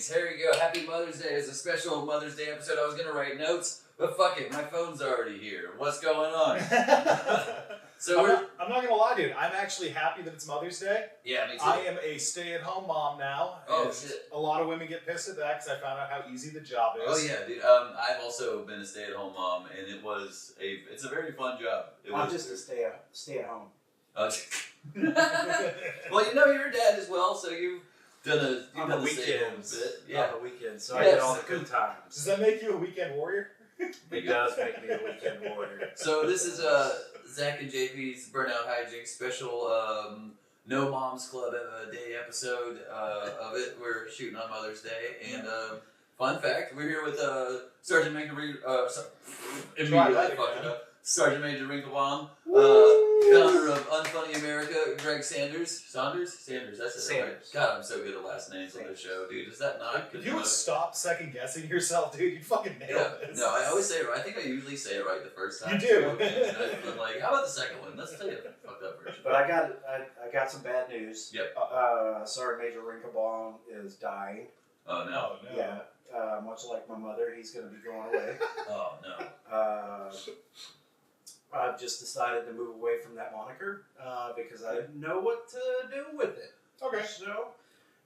Jynx. Here you go. Happy Mother's Day. It's a special Mother's Day episode. I was going to write notes, but fuck it. My phone's already here. What's going on? I'm not going to lie, dude. I'm actually happy that it's Mother's Day. Yeah, me too. I am a stay-at-home mom now. Oh, shit. A lot of women get pissed at that because I found out how easy the job is. Oh, yeah, dude. I've also been a stay-at-home mom, and it's a very fun job. I'm just a stay-at-home. Well, you know you're a dad as well, so you've done the weekends bit. Yeah, on the weekends, so I get all the good times. Does that make you a weekend warrior? It does make me a weekend warrior. So this is Zach and JP's Burnout Hijinks special No Moms Club Day episode of it. We're shooting on Mother's Day, and fun fact, we're here with Sergeant Major Sergeant Major WrinkleBomb, founder of Unfunny America, Greg Sanders. Sanders? That's it, right? God, I'm so good at last names on this show, dude. Is that not? If you would stop second guessing yourself, dude, you'd fucking nail this. No, I always say it right. I think I usually say it right the first time. You do. I'm like, how about the second one? Let's tell you the fucked up version. But I got some bad news. Yep. Sergeant Major WrinkleBomb is dying. Oh, no. Yeah. Much like my mother, he's going to be going away. Oh, no. I've just decided to move away from that moniker because I know what to do with it. Okay. So,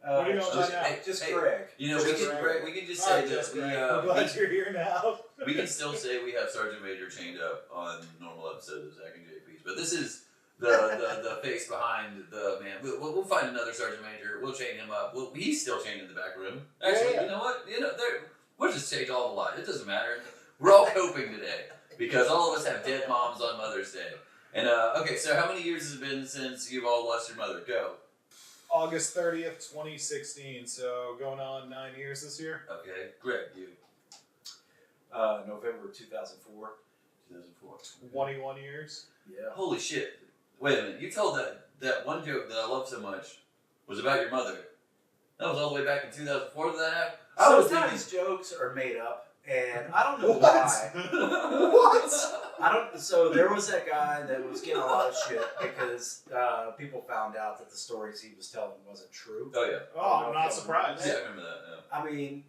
what do you know about now? Just Greg. You know, we can just say that I'm glad you're here now. We can still say we have Sergeant Major chained up on normal episodes of Zach and JP's, but this is the face behind the man. We'll find another Sergeant Major. We'll chain him up. He's still chained in the back room. Actually, yeah. You know what? We'll just change all the lies. It doesn't matter. We're all coping today because all of us have dead moms on Mother's Day. And okay, so how many years has it been since you've all lost your mother? Go. August 30th, 2016. So going on 9 years this year. Okay, Greg, you. November 2004. 2004. 21 years. Yeah. Holy shit. Wait a minute. You told that one joke that I love so much was about your mother. That was all the way back in 2004 that happened? Sometimes jokes are made up, and I don't know why. What? So there was that guy that was getting a lot of shit because people found out that the stories he was telling wasn't true. Oh, yeah. Oh, I'm not surprised. Yeah, I remember that. Yeah. I mean,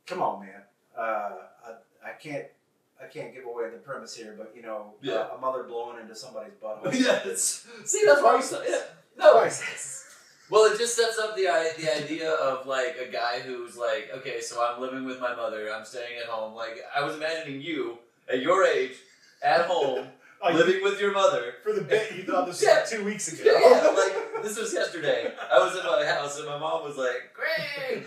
come on, man. I can't give away the premise here, but a mother blowing into somebody's butthole. Yes. See, that's why no. Well, it just sets up the idea of like a guy who's like, okay, so I'm living with my mother, I'm staying at home. Like I was imagining you at your age, at home, living with your mother. For the bit, you thought this was like 2 weeks ago. Yeah, like this was yesterday. I was in my house and my mom was like, Greg.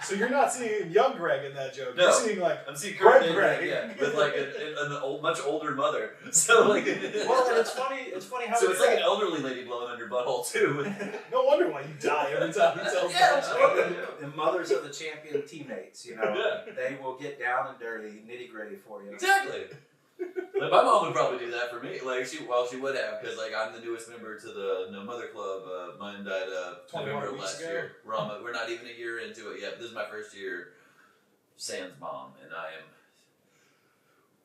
So you're not seeing young Greg in that joke. No. You're seeing I'm seeing Greg, Greg. with like an much older mother. So like, well, and it's funny how. So it's like an elderly lady blowing on your butthole too. No wonder why you die every time he tells that joke. The mothers of the champion teammates, they will get down and dirty, nitty gritty for you. Exactly. Like my mom would probably do that for me. Like she would have because like I'm the newest member to the Mother Club. Mine died November of last year. We're not even a year into it yet. This is my first year sans mom, and I am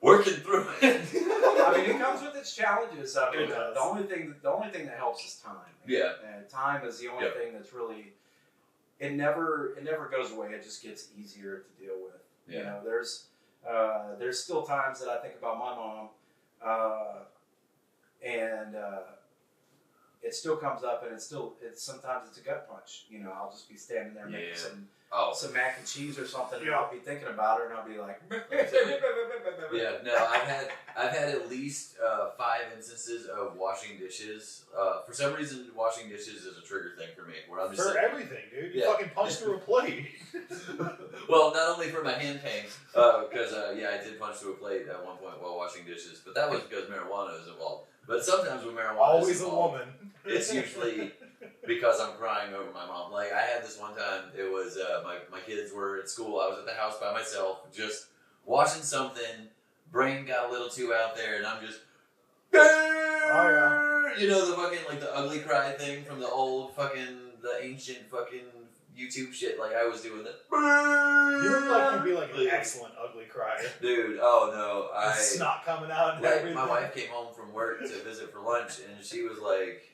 working through it. I mean, it comes with its challenges. I mean, It does. the only thing that helps is time. Yeah. And time is the only thing that's really. It never goes away. It just gets easier to deal with. Yeah. There's still times that I think about my mom, and it still comes up, and sometimes it's a gut punch. I'll just be standing there making some mac and cheese or something, and I'll be thinking about her, and I'll be like, Yeah, no, I've had at least 5 instances of washing dishes. For some reason, washing dishes is a trigger thing for me. Where I'm just for everything, dude. You Yeah. fucking punch through a plate. Well, not only for my hand pain, because I did punch through a plate at one point while washing dishes, but that was because marijuana was involved. But sometimes when marijuana Always is a involved, woman. it's usually because I'm crying over my mom. Like I had this one time. It was my kids were at school. I was at the house by myself, just watching something. Brain got a little too out there, and I'm just. You know the fucking like the ugly cry thing from the old the ancient fucking YouTube shit. Like I was doing that. You look like you'd be like an excellent ugly crier. Dude, oh no, Snot coming out and like everything. my wife came home from work to visit for lunch, and she was like,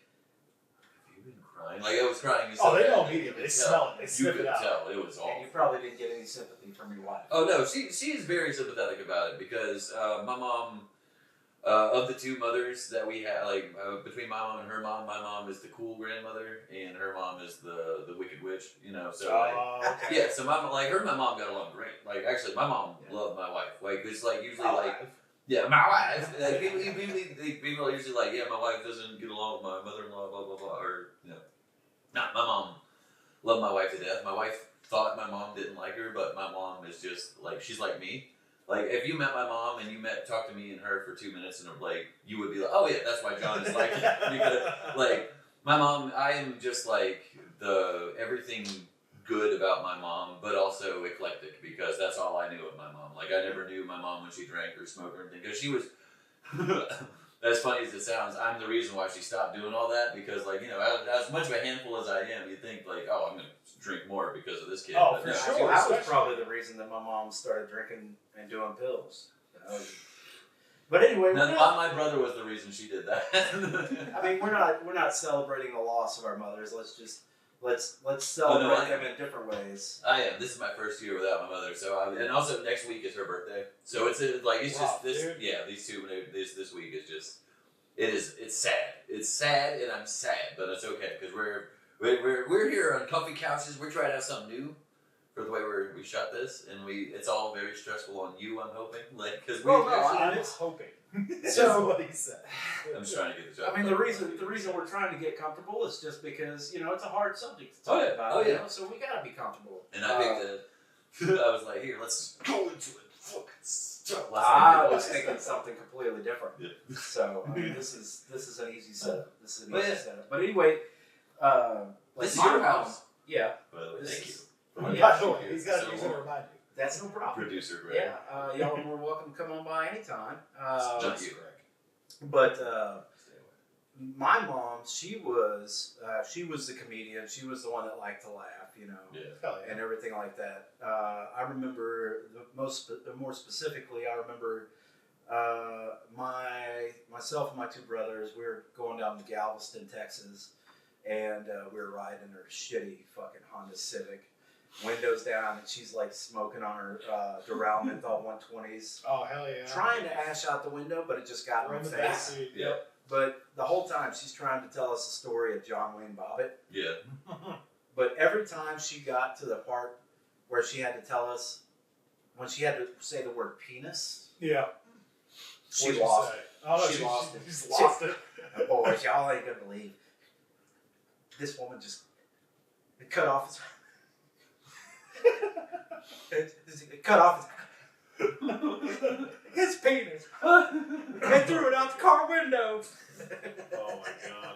"Have you been crying. Like, I was crying. They know immediately. They smell it. They You sniff could it out. tell. It was awful. And you probably didn't get any sympathy from your wife. Oh, no. She's very sympathetic about it because my mom, of the two mothers that we had, like, between my mom and her mom, my mom is the cool grandmother and her mom is the wicked witch, you know, so, Okay. yeah, so my mom got along great. Like, actually, my mom loved my wife. Like, it's like, usually, yeah, my wife. Like, people are usually like, yeah, my wife doesn't get along with my mother-in-law, blah, blah, blah, or, you know. Nah, my mom loved my wife to death. My wife thought my mom didn't like her, but my mom is just, like, she's like me. Like, if you met my mom and you talked to me and her for 2 minutes and, like, you would be like, oh, yeah, that's why John is like it. Because, like, my mom, I am just, like, everything good about my mom, but also eclectic because that's all I knew of my mom. Like, I never knew my mom when she drank or smoked or anything because she was, as funny as it sounds, I'm the reason why she stopped doing all that because, like, you know, as much of a handful as I am, you'd think, like, oh, I'm going to drink more because of this kid. Oh, but for no, sure. That was probably the reason that my mom started drinking and doing pills. But anyway, my brother was the reason she did that. I mean, we're not celebrating the loss of our mothers. Let's celebrate them in different ways. I am. This is my first year without my mother, and also next week is her birthday. So it's just this. Dude. Yeah, these two. This week is just. It's sad. It's sad, and I'm sad, but it's okay because we're here on comfy couches. We're trying to have something new for the way we shot this, and it's all very stressful on you. I'm hoping, like because I'm hoping. So what he said. I'm just trying to get the job. I mean, the reason we're trying to get comfortable is just because it's a hard subject to talk about. Oh yeah. So we gotta be comfortable. And I think that I was like, here, let's go into it. I was thinking something completely different. Yeah. So I mean, this is an easy setup. Setup. But anyway, this is your house. Yeah. By the way, thank you. He's got to remind you. That's no problem. Producer Greg. Yeah, y'all are more welcome to come on by anytime. Just you, Greg. But my mom, she was the comedian. She was the one that liked to laugh, and everything like that. I remember more specifically. I remember myself and my two brothers. We were going down to Galveston, Texas, and we were riding in her shitty fucking Honda Civic. Windows down, and she's like smoking on her Doral menthol 120s. Oh, hell yeah. Trying to ash out the window, but it just got in the face. Yep. But the whole time she's trying to tell us the story of John Wayne Bobbitt. Yeah. But every time she got to the part where she had to tell us, when she had to say the word penis. Yeah. She lost it. Oh, no, she lost it. She's lost it. Boys, y'all ain't gonna believe. This woman just cut off his... cut off his penis and threw it out the car window. Oh my god.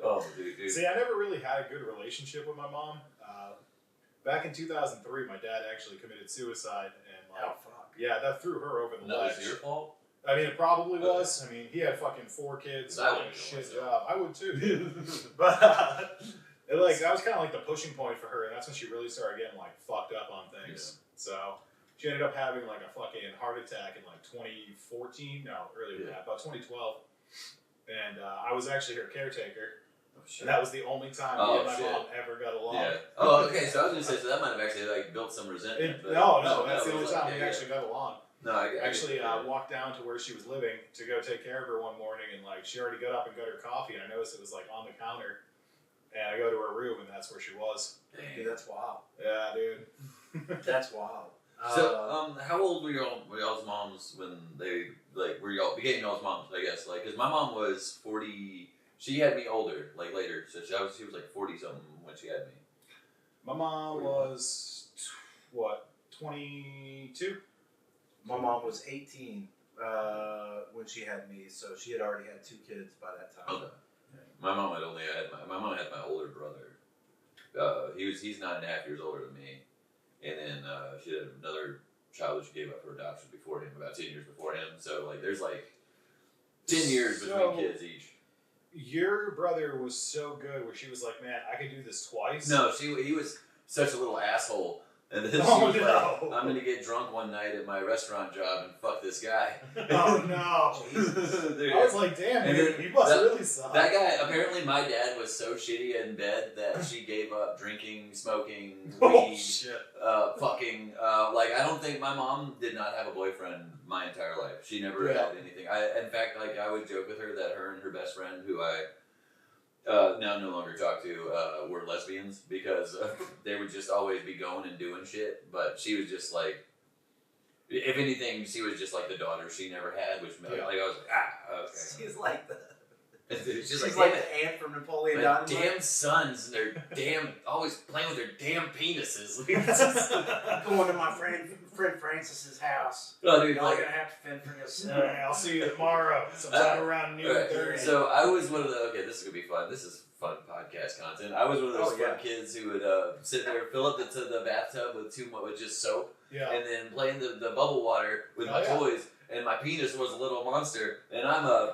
Oh, dude. See, I never really had a good relationship with my mom. Back in 2003, my dad actually committed suicide, and yeah, that threw her over the ledge. That was your fault? I mean, it probably was. I mean, he had fucking 4 kids. I would a shit job. I would too. But that was kind of like the pushing point for her, and that's when she really started getting like fucked up on things. Yeah. So she ended up having like a fucking heart attack in like 2014. No, earlier than that, about 2012. And I was actually her caretaker. And that was the only time me and my mom ever got along. Yeah. Oh, okay. So I was gonna say, so that might have actually like built some resentment. No, that's the only time we actually got along. No, I walked down to where she was living to go take care of her one morning, and like she already got up and got her coffee, and I noticed it was like on the counter. And I go to her room, and that's where she was. Dude, that's wild. Yeah, dude. That's wild. So, how old were y'all's moms when they became y'all's moms? I guess because my mom was 40. She had me older, like later, so she was like 40 something when she had me. My mom was 22. My mom was 18 when she had me, so she had already had 2 kids by that time. Okay. My mom my mom had my older brother. He's 9.5 years older than me, and then she had another child that she gave up for adoption before him, about 10 years before him. So like there's like 10 years between kids each. Your brother was so good where she was like, man, I could do this twice. No, he was such a little asshole And then she was like, I'm going to get drunk one night at my restaurant job and fuck this guy. Oh, no. I was like, damn, dude, he must really suck. That guy, apparently my dad was so shitty in bed that she gave up drinking, smoking, weed, fucking. Like, I don't think, my mom did not have a boyfriend my entire life. She never had anything. In fact, like, I would joke with her that her and her best friend, who I now no longer talk to, were lesbians because they would just always be going and doing shit. But she was just like, if anything, she was just like the daughter she never had, which like I was like, okay. She's like the. She's like the aunt from Napoleon Dynamite. Damn sons and their damn always playing with their damn penises. Going to my friend Francis's house. Oh, dude, y'all gonna have to fend for yourself. I'll see you tomorrow, sometime around noon. Right. So I was one of the. Okay, this is gonna be fun. This is fun podcast content. I was one of those fun kids who would sit there, fill up the bathtub with just soap, and then play in the bubble water with my toys. And my penis was a little monster, and I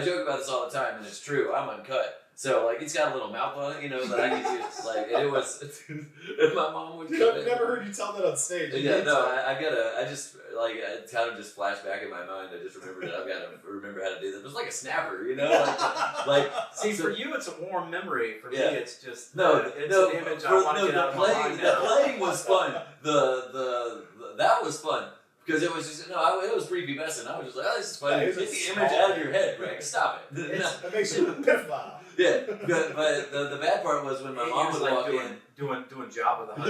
joke about this all the time, and it's true. I'm uncut, so like it's got a little mouth on it, you know, that I can use. Like and it was, and my mom would. I've never heard you tell that on stage. Yeah, no, I just like it kind of just flashed back in my mind. I just remembered that I've got to remember how to do that. It was like a snapper, you know, like see, for you it's a warm memory. For me, it's just it's an image I want to get out of my mind. The playing was fun. That was fun. Because it was just, it was prepubescent. I was just like, oh, this is funny. Get the image out of your head, Greg. Stop it. It makes you piff-bow. Yeah, but the bad part was when my mom would walk in. Doing Jabba the Hutt.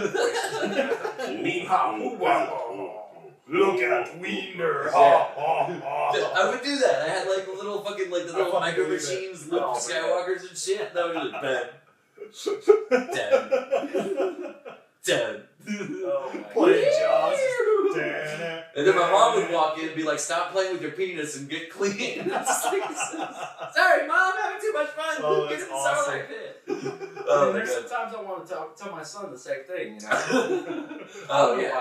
Look at Wiener. I would do that. I had like the little fucking, like the little micro machines, Luke Skywalkers and shit. That was just dead. Playing Jaws. And then my mom would walk in and be like, "Stop playing with your penis and get clean." Sorry, Mom, having too much fun. Oh, get in that's the awesome. Starlight Pit. There's sometimes I want to tell my son the same thing, you know.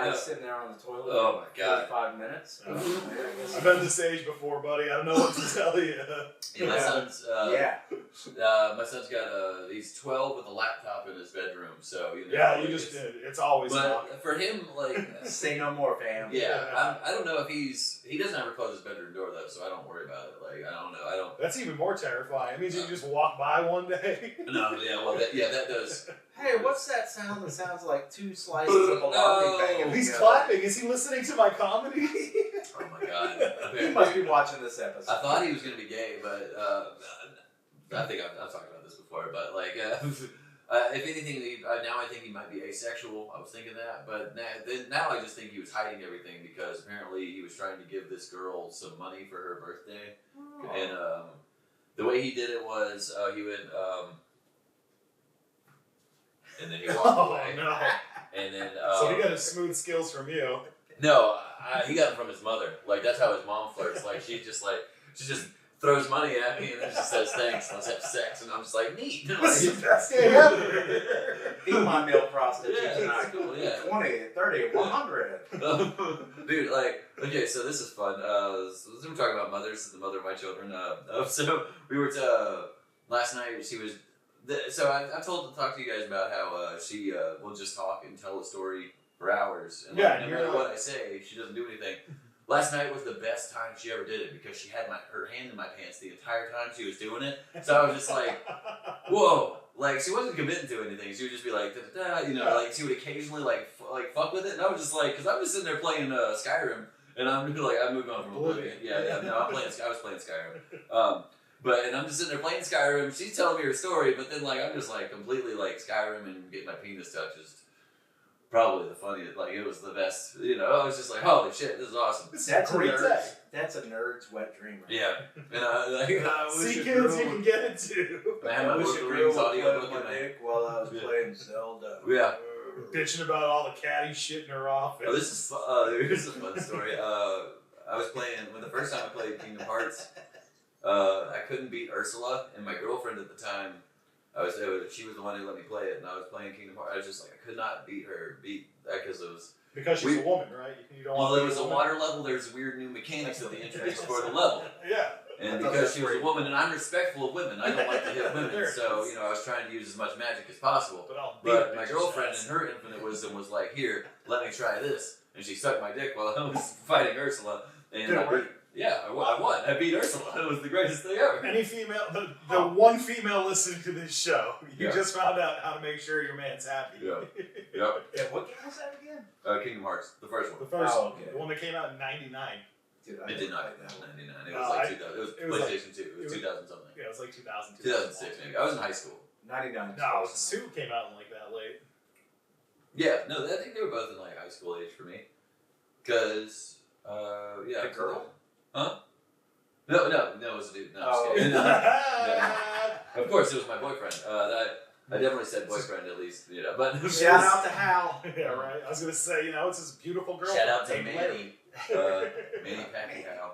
He's sitting there on the toilet. Oh my god. 45 minutes. I've been this age before, buddy. I don't know what to tell you. Yeah, my son's. My son's got he's 12 with a laptop in his bedroom, so you know. Yeah, you just did. It's always. But for him, like. Say no more, fam. Yeah, I don't know if he doesn't ever close his bedroom door though, so I don't worry about it. Like I don't know, That's even more terrifying. It means you can just walk by one day. No, yeah, well, that does. Hey, what's that sound that sounds like 2 slices of bologna banging? He's clapping. Is he listening to my comedy? Oh my god! He must be watching this episode. I thought he was gonna be gay, but I think I've talked about this before. But like, if anything, now I think he might be asexual. I was thinking that, but now I just think he was hiding everything because apparently he was trying to give this girl some money for her birthday, and the way he did it was he would. And then he walked away. No. And then so he got his smooth skills from you. No, he got them from his mother. Like that's how his mom flirts. Like she just throws money at me and then she says thanks. Let's have sex, and I'm just like neat. This is the best day ever. Be my male prostitute tonight. Cool, yeah. 20, 30, 100. Dude, like okay, so this is fun. So we're talking about mothers, the mother of my children. So we were last night. She was. So I told to talk to you guys about how she will just talk and tell a story for hours, and no matter what I say, she doesn't do anything. Last night was the best time she ever did it because she had her hand in my pants the entire time she was doing it. So I was just like, whoa. Like, she wasn't committing to anything. She would just be like, da-da-da, you know, like, she would occasionally, like fuck with it. And I was just like, because I was sitting there playing Skyrim, and I'm like, I moved on from Oblivion. Yeah, no, I was playing Skyrim. And I'm just sitting there playing Skyrim. She's telling me her story, but then, like, I'm just, like, completely, like, Skyrim and getting my penis touched is probably the funniest. Like, it was the best. You know, I was just like, holy shit, this is awesome. That's a nerd's wet dream. Right? Yeah. And see kids, you can get it too. I wish a girl would my dick while I was playing Zelda. Yeah. Bitching about all the caddy shitting her off. Oh, this is here's a fun story. I was playing when the first time I played Kingdom Hearts. I couldn't beat Ursula, and my girlfriend at the time, she was the one who let me play it, and I was playing Kingdom Hearts. I was just like, I could not beat that because it was... Because she's a woman, right? You don't there was a water level, there's weird new mechanics that they introduced for the level. Yeah. And because she was a woman, and I'm respectful of women, I don't like to hit women. So, I was trying to use as much magic as possible. But my girlfriend, in her infinite wisdom, was like, "Here, let me try this." And she sucked my dick while I was fighting Ursula. And I won. I beat Ursula. It was the greatest thing ever. Any female, the one female listening to this show, you just found out how to make sure your man's happy. Yeah. Yeah, what game was that again? Kingdom Hearts, the first one. The first one. Okay. The one that came out in '99. Dude, it did not come out in 99. It was like 2000. It was PlayStation 2. It was 2000 something. Yeah, it was like 2000. 2006 maybe. I was in high school. 99. No, 2 came out in like that late. Yeah, no, I think they were both in like high school age for me. Because, The girl? Huh? No, it was a dude. No, I'm just kidding. No. Of course, it was my boyfriend. I definitely said boyfriend at least, But shout out to Hal. Yeah, right. I was gonna say, it's this beautiful girl. Shout out to Manny. Manny Pacquiao.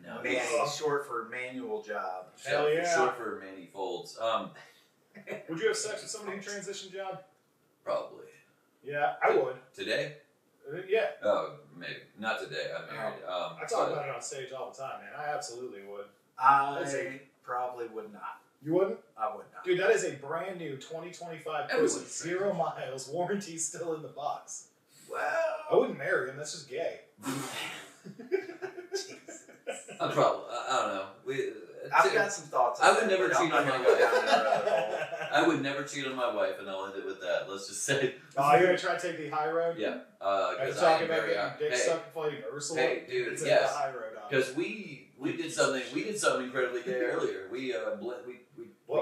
No, Manny, short for manual job. Hell yeah. Short for Manny Folds. Would you have sex with somebody who transitioned, John? Probably. Yeah, I would. Today? Yeah. Oh, maybe. Not today. I'm married. I talk about it on stage all the time, man. I absolutely would. I probably would not. You wouldn't? I would not. Dude, that is a brand new 2025 pussy. 0 miles. Warranty still in the box. Well, I wouldn't marry him. That's just gay. I don't know. I've got some thoughts. I would never cheat on my wife. I would never cheat on my wife, and I'll end it with that. Let's just say. Oh, you're gonna try to take the high road? Yeah. Because talking about getting dick sucked fighting Ursula. Hey, dude, it's yes. the high road. Because we did something. We did something incredibly gay earlier. We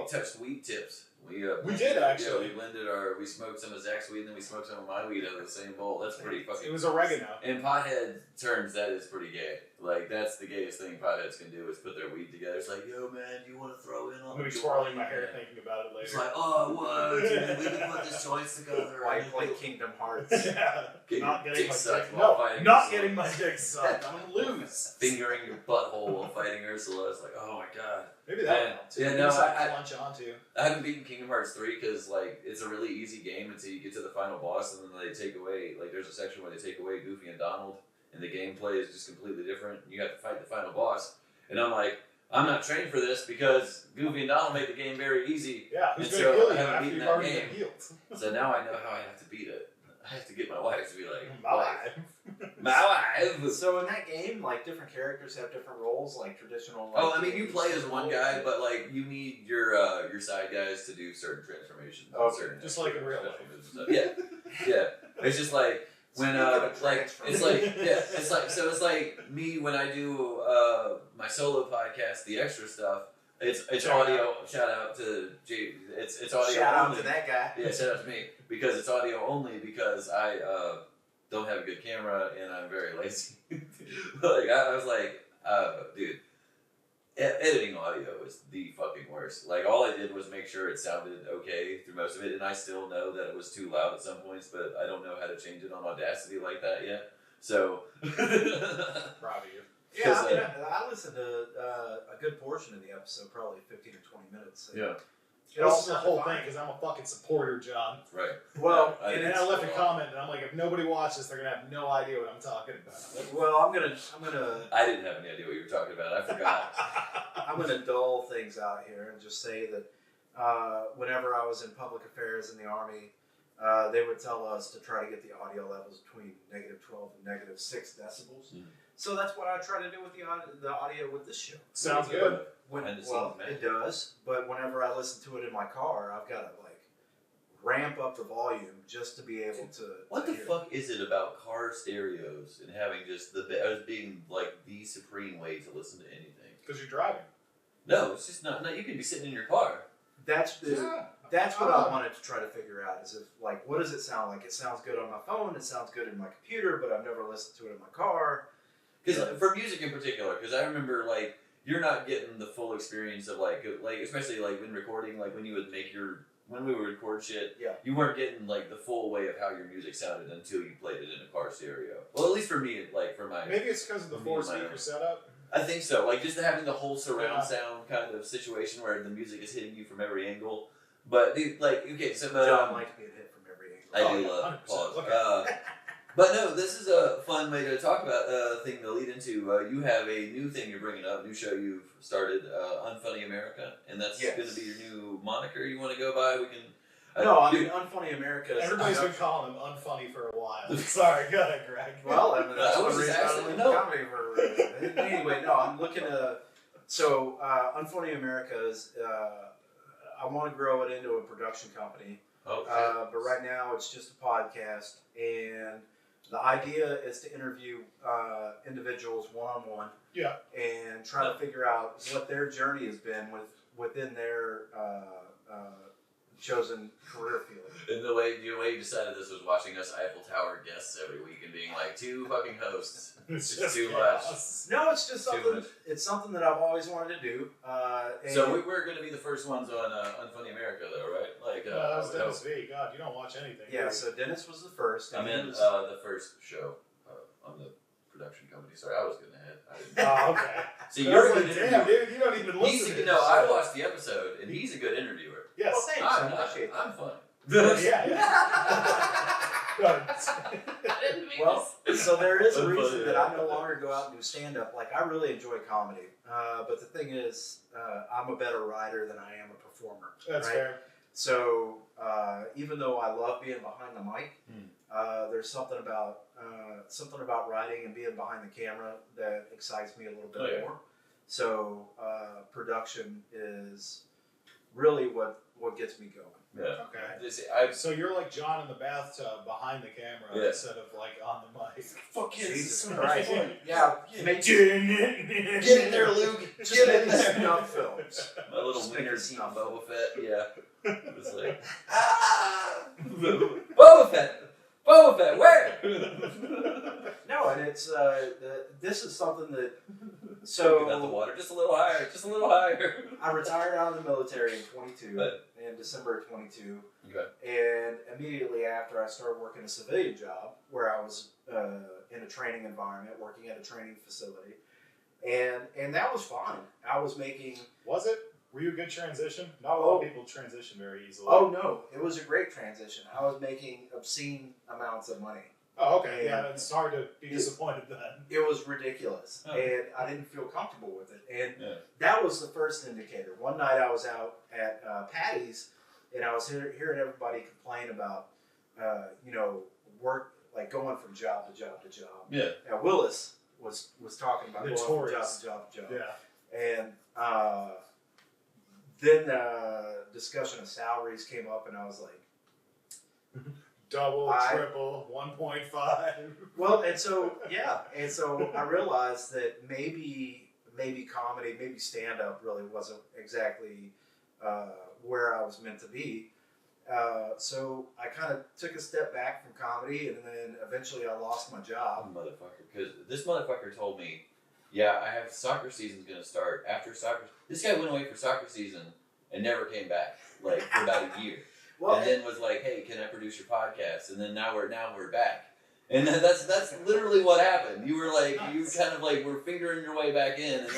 touched weed tips. We did actually. Yeah, we smoked some of Zach's weed and then we smoked some of my weed out of the same bowl. That's pretty fucking. It was oregano. In pothead terms, that is pretty gay. Like that's the gayest thing potheads can do is put their weed together. It's like, yo man, do you want to throw in on? I'm gonna be twirling my hair thinking about it later. It's like, oh what? Dude, we can put these joints together. Why play Kingdom Hearts? Yeah. Not getting my dick. Not getting my dick sucked. I'm gonna lose. Fingering your butthole while fighting Ursula. It's like, oh my god. Maybe that. Yeah, no, I haven't beaten Kingdom Hearts 3 because like it's a really easy game until you get to the final boss and then they take away there's a section where they take away Goofy and Donald and the gameplay is just completely different. You have to fight the final boss, and I'm like, I'm not trained for this because Goofy and Donald make the game very easy. Yeah, who's going to kill you I haven't after beaten you've that already game. been healed? So now I know how I have to beat it. I have to get my wife to be like, my wife. My wife. So in that game, like different characters have different roles, like traditional. Oh, I mean, you play as one guy, but like you need your side guys to do certain transformations. Oh, just like in real life. Yeah. It's just like when it's like me when I do my solo podcast, the extra stuff. It's audio. Shout out to Jay. It's audio. Shout out only. to that guy. Yeah, shout out to me because it's audio only because I don't have a good camera and I'm very lazy. I was like, dude, editing audio is the fucking worst. Like all I did was make sure it sounded okay through most of it, and I still know that it was too loud at some points, but I don't know how to change it on Audacity like that yet. So, proud of you. Yeah, I listened to a good portion of the episode, probably 15 or 20 minutes. So. Yeah. This is the whole thing because I'm a fucking supporter, John. Right. Well, and then I left a comment, and I'm like, if nobody watches, they're gonna have no idea what I'm talking about. Well, I'm gonna. I didn't have any idea what you were talking about. I forgot. I'm gonna dull things out here and just say that whenever I was in public affairs in the Army, they would tell us to try to get the audio levels between -12 and -6 decibels. Mm. So that's what I try to do with the audio with this show. Sounds good. It does, but whenever I listen to it in my car, I've got to ramp up the volume just to be able to. What the fuck is it about car stereos and having just as being like the supreme way to listen to anything? Because you're driving. No, it's just not. No, you can be sitting in your car. That's what I wanted to try to figure out. Is what does it sound like? It sounds good on my phone. It sounds good in my computer, but I've never listened to it in my car. Because for music in particular, because I remember you're not getting the full experience of especially when recording, when you would when we would record shit, you weren't getting the full way of how your music sounded until you played it in a car stereo. Well, at least for me, for my maybe it's because of the 4-speaker setup. I think so. Just having the whole surround sound kind of situation where the music is hitting you from every angle. But dude, okay, so John likes being hit from every angle. I do love pause. But no, this is a fun way to talk about thing to lead into. You have a new thing you're bringing up, new show you've started, Unfunny America, and that's going to be your new moniker you want to go by. We can. Unfunny America. Everybody's been calling him unfunny for a while. Sorry, go ahead, Greg. Well, I mean, that's one reason I don't leave comedy for. Anyway, no, I'm looking to. So, Unfunny America is. I want to grow it into a production company. Oh, but right now it's just a podcast, and the idea is to interview individuals one-on-one. Yeah. And try to figure out what their journey has been within their chosen career field. And the way you decided this was watching us Eiffel Tower guests every week and being like, 2 fucking hosts. It's just too much. No, it's just something. It's something that I've always wanted to do. So we're going to be the first ones on Unfunny America, though, right? Like that was Dennis V. God, you don't watch anything. Yeah. So Dennis was the first. I'm in the first show on the production company. Sorry, I was getting ahead. Oh, okay. So you're a good interviewer. damn, dude, you don't even listen to it. No, I watched the episode, and he's a good interviewer. Yes. Well, thanks. I appreciate that. I'm fun. Well, so there is a reason that I no longer go out and do stand-up. Like, I really enjoy comedy. But the thing is, I'm a better writer than I am a performer. That's right? fair. So even though I love being behind the mic, there's something about writing and being behind the camera that excites me a little bit more. So production is really what gets me going. Yeah. Okay. So you're like John in the bathtub behind the camera instead of like on the mic. Fuck Jesus Christ. Yeah. Get in there, Luke. Get in there. Snuff films. My little wiener team on Boba Fett. Yeah. It was like, Boba Fett, where? No, and it's this is something that. So about the water just a little higher. I retired out of the military in 22, in December of 22. Okay. And immediately after, I started working a civilian job where I was in a training environment, working at a training facility, and that was fine. I was making. Was it? Were you a good transition? Not a lot of people transition very easily. Oh no, it was a great transition. I was making obscene amounts of money. Oh, okay. Yeah, it's hard to be disappointed then. It was ridiculous, and I didn't feel comfortable with it. And that was the first indicator. One night I was out at Patty's, and I was hearing everybody complain about, work, like going from job to job to job. Yeah. And Willis was talking about going from job to job to job. Yeah. And then discussion of salaries came up, and I was like, double, triple, 1.5. Well, and so I realized that maybe comedy, maybe stand-up really wasn't exactly where I was meant to be. So I kind of took a step back from comedy, and then eventually I lost my job. Motherfucker, because this motherfucker told me, I have soccer season's gonna start after soccer. This guy went away for soccer season and never came back, like for about a year. Well, and then was like, "Hey, can I produce your podcast?" And then now we're back, and that's literally what happened. You were like, you kind of like were fingering your way back in, and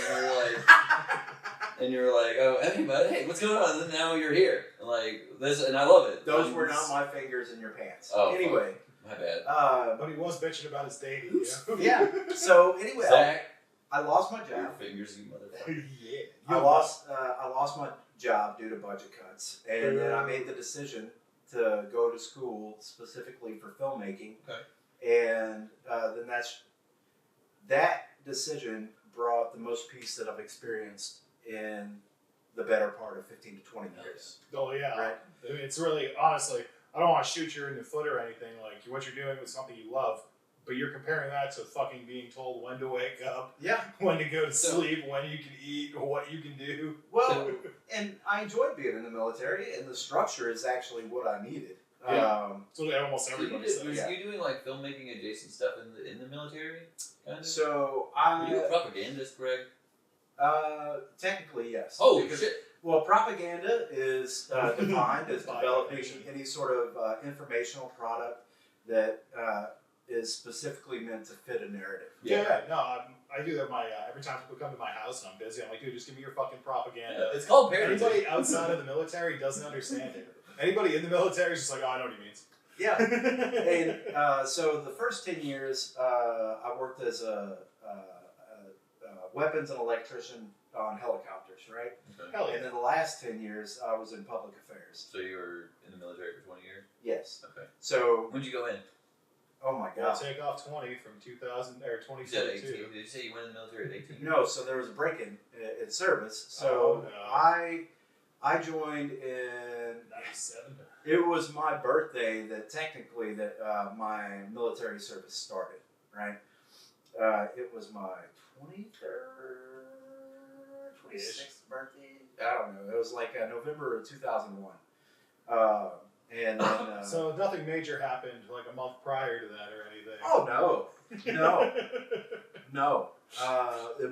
then you're like, "Oh, hey, bud, hey, what's going on?" And then now you're here, like this, and I love it. Those were not my fingers in your pants. Oh, anyway, my bad. But he was bitching about his dating. Yeah. So anyway, Zach, I lost my job. Your fingers, you motherfucker. Yeah. I lost my job due to budget cuts, and then I made the decision to go to school specifically for filmmaking. Okay. And then that decision brought the most peace that I've experienced in the better part of 15 to 20 years. Oh yeah. Right. I mean, it's really, honestly, I don't want to shoot you in the foot or anything. Like, what you're doing is something you love. But you're comparing that to fucking being told when to wake up, when to go to sleep, when you can eat, or what you can do. Well, and I enjoyed being in the military, and the structure is actually what I needed. Yeah. So almost everybody says. Was you doing like filmmaking adjacent stuff in the military? Kind of? So were you a propagandist, Greg? Technically, yes. Holy shit. Well, propaganda is defined as developing any sort of informational product that is specifically meant to fit a narrative. I do that. Every time people come to my house and I'm busy, I'm like, dude, just give me your fucking propaganda. It's called parenting. Anybody outside of the military doesn't understand it. Anybody in the military is just like, oh, I know what he means. Yeah. And so the first 10 years, I worked as a weapons and electrician on helicopters, right? Okay. Hell yeah. And then the last 10 years, I was in public affairs. So you were in the military for 20 years? Yes. Okay. So When'd you go in? oh my Well, God. take off 20 from 2000 or You said 18. 2022. Did you say you went in the military at 18? No, so there was a break-in in service. So Oh, no. I joined in 97. it was my birthday that technically that my military service started, right? It was my 23rd, 26th birthday. I don't know. It was like November of 2001. And then, So nothing major happened like a month prior to that or anything. oh no, no.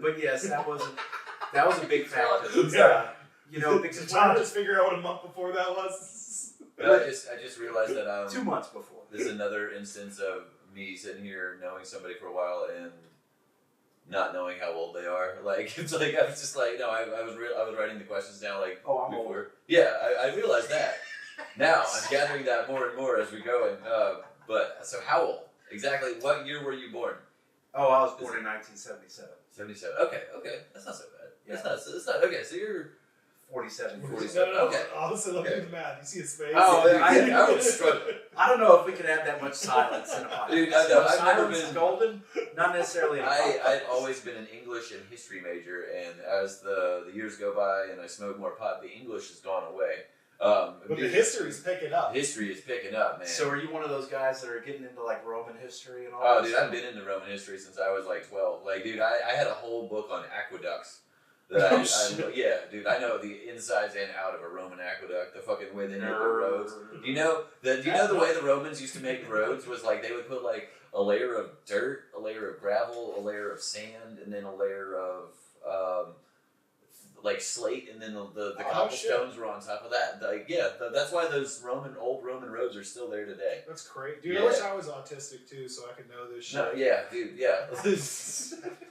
But yes, that was a big factor. Yeah. You know, Did because Tom just figure out what a month before that was? I just realized that 2 months before. this is another instance of me sitting here knowing somebody for a while and not knowing how old they are. Like it's like I was just like no, I was writing the questions down like Oh, I'm before. old. Yeah, I realized that. Now I'm gathering that more and more as we go. And but so how old exactly? What year were you born? Oh, I was born in 1977. 77. Okay, that's not so bad. Yeah. It's not okay. So you're 47. 47. No. Okay. Honestly, look Okay. at the math. You see his face? Oh, I would struggle. I don't know if we can have that much silence in a podcast. Dude, I know, I've never Silence is been- golden, not necessarily in a podcast. I've always been an English and history major, and as the years go by and I smoke more pot, the English has gone away. But the history's picking up. History is picking up, man. So are you one of those guys that are getting into like Roman history and all Oh, that dude, stuff? I've been into Roman history since I was like 12. Like, dude, I had a whole book on aqueducts. That yeah, dude, I know the insides and out of a Roman aqueduct, the fucking way they made the roads. Do you know the way the Romans used to make roads was like they would put like a layer of dirt, a layer of gravel, a layer of sand, and then a layer of like slate, and then the cobblestones were on top of that. Like, yeah, that's why those old Roman roads are still there today. That's great. Dude, Yeah. I wish I was autistic too so I could know this shit. No, yeah, dude, yeah.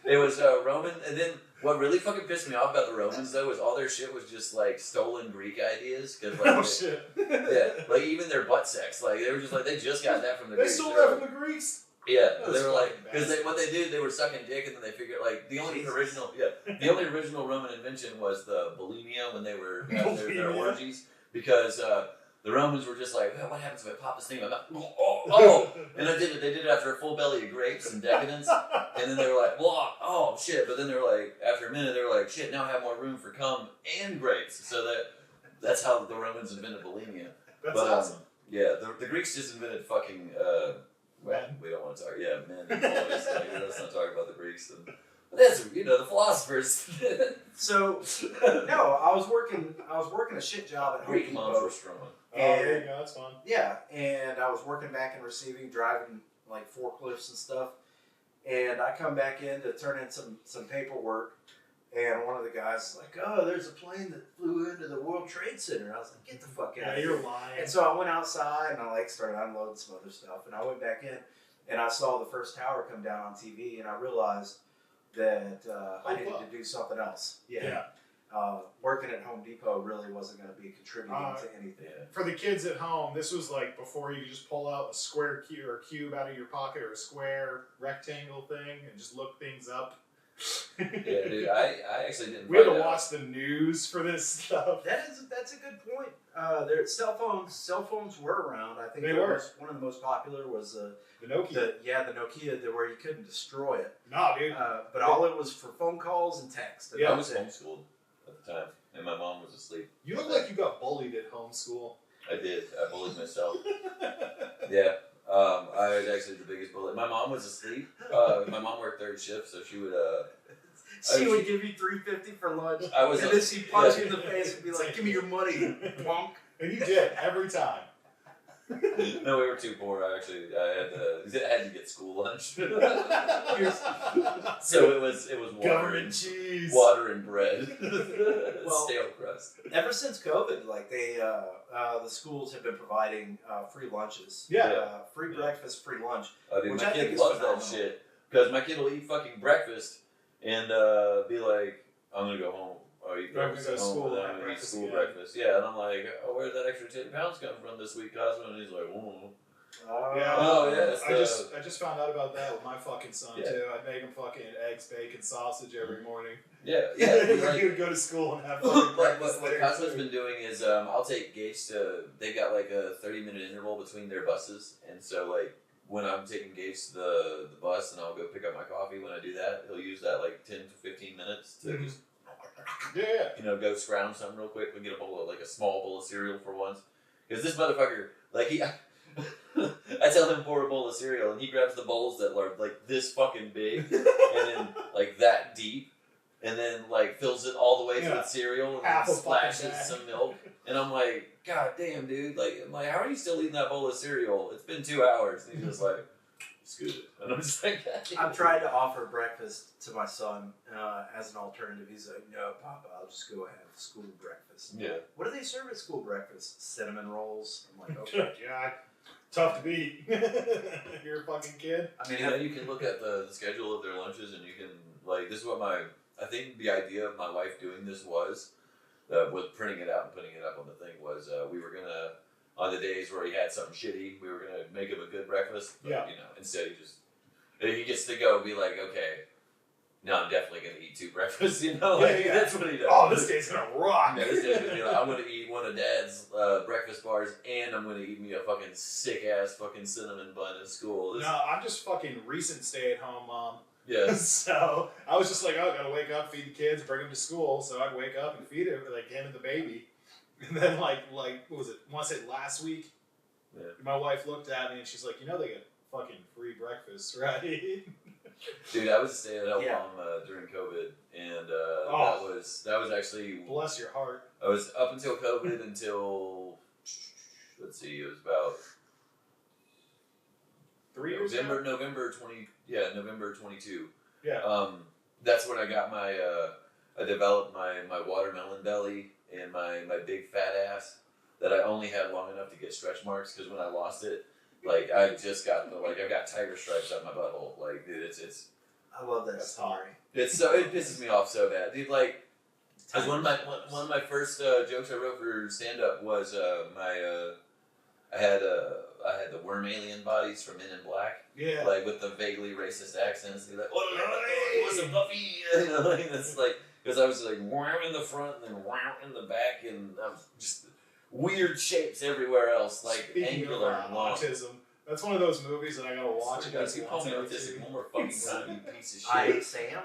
It was Roman, and then what really fucking pissed me off about the Romans though was all their shit was just like stolen Greek ideas. Cause, like, Oh shit. yeah, like even their butt sex, like they were just like they just got that from the They Greeks. stole They were that like- from the Greeks? Yeah, Those they were like fucking because what they did, they were sucking dick, and then they figured like the only Jesus. original Roman invention was the bulimia when they were having their Bulimia? orgies because the Romans were just like, what happens if I pop this thing in my mouth? Oh, and they did it after a full belly of grapes and decadence, and then they were like, well, oh shit, but then they were like, after a minute they were like, shit, now I have more room for cum and grapes, so that's how the Romans invented bulimia. That's But, awesome. Yeah, the Greeks just invented fucking. Well, we don't want to talk. Yeah, men. Always, like, let's not talk about the Greeks. But that's the philosophers. So no, I was working a shit job at Home Greek moms Depot. were strong. Oh, there you go. That's fun. Yeah, and I was working back and receiving, driving like forklifts and stuff. And I come back in to turn in some paperwork, and one of the guys is like, "Oh, there's a plane that flew into the World Trade Center." I was like, "Get the fuck out Yeah, of here!" you're lying. And so I went outside and I like started unloading some other stuff, and I went back in and I saw the first tower come down on TV, and I realized that I needed to do something else. Yeah. Working at Home Depot really wasn't going to be contributing to anything. Yeah. For the kids at home, this was like before you could just pull out a square cube out of your pocket or a square rectangle thing and just look things up. Yeah, dude. I actually didn't. We had to find out. watch the news for this stuff. That's a good point. Their cell phones were around. I think They were. One of the most popular was The Nokia. the Nokia, where you couldn't destroy it. Nah, dude. But all it was for phone calls and text. And Yeah, I that was was it. homeschooled at the time, and my mom was asleep. You look like you got bullied at homeschool. I did. I bullied myself. Yeah. I was actually the biggest bully. My mom was asleep. My mom worked third shift, so she would. She would give you $3.50 for lunch, I was. and then she'd punch you in the face and be like, "Give me your money, punk." And you did, every time. No, we were too poor. I had to get school lunch. So it was water Government and cheese. water and bread, Well, stale crust. Ever since COVID, like the schools have been providing free lunches. Yeah. Free breakfast, free lunch. Oh, dude, Which my I think kid is loves that phenomenal. shit because my kid will eat fucking breakfast and be like, "I'm gonna go home." Or eat I'm gonna breakfast go at to home, school, and then like I'm gonna eat breakfast school again. breakfast. Yeah, and I'm like, "Oh, where's that extra 10 pounds come from this week, Cosmo?" And he's like, "Oh." Yeah. Oh yeah. I just found out about that with my fucking son too. I'd make him fucking eggs, bacon, sausage every morning. Yeah. He would go to school and have fucking breakfast. What Costco's been doing is I'll take Gage to. They got like a 30-minute interval between their buses, and so like when I'm taking Gage to the bus and I'll go pick up my coffee. When I do that, he'll use that like 10 to 15 minutes to just go scrounge something real quick and get a small bowl of cereal for once. Because this motherfucker, like I tell him pour a bowl of cereal, and he grabs the bowls that are like this fucking big, and then like that deep, and then like fills it all the way with cereal, and then splashes some milk. And I'm like, God damn, dude! I'm like, how are you still eating that bowl of cereal? It's been 2 hours. And he's just like, scoot it. And I'm just like, I've tried to offer breakfast to my son as an alternative. He's like, no, Papa, I'll just go have school breakfast. Yeah. What do they serve at school breakfast? Cinnamon rolls. I'm like, okay. God, tough to beat. You're a fucking kid. I mean, you can look at the schedule of their lunches, and you can this is what I think the idea of my wife doing this was, with printing it out and putting it up on the thing was, we were gonna, on the days where he had something shitty, we were gonna make him a good breakfast. But, instead he gets to go and be like, okay, no, I'm definitely gonna eat 2 breakfasts. That's what he does. Oh, this day's gonna rock. Yeah, this day's gonna be like, I'm gonna eat one of Dad's breakfast bars, and I'm gonna eat me a fucking sick ass fucking cinnamon bun at school. No, I'm just fucking recent stay at home mom. Yeah. So I was just like, I gotta wake up, feed the kids, bring them to school. So I'd wake up and feed him, like him and the baby. And then what was it? I want to say last week, my wife looked at me and she's like, they get fucking free breakfast, right? Dude, I was staying at home during COVID, and that was actually, bless your heart. I was up until COVID until, let's see, it was about 3 years ago? November 22. Yeah. That's when I got I developed my watermelon belly and my big fat ass that I only had long enough to get stretch marks, because when I lost it, I just got I got tiger stripes on my butthole. Dude, it's. I love that story. It pisses me off so bad, dude. Cause one of my first jokes I wrote for stand up was I had the worm alien bodies from Men in Black. Yeah. With the vaguely racist accents. They're like, oh, what's a Buffy? It's because I was wow in the front and then wow in the back, and I was just weird shapes everywhere else, angular and long. Autism. That's one of those movies that I gotta watch. You call me autistic one more fucking time, you piece of shit. I Hate Sam?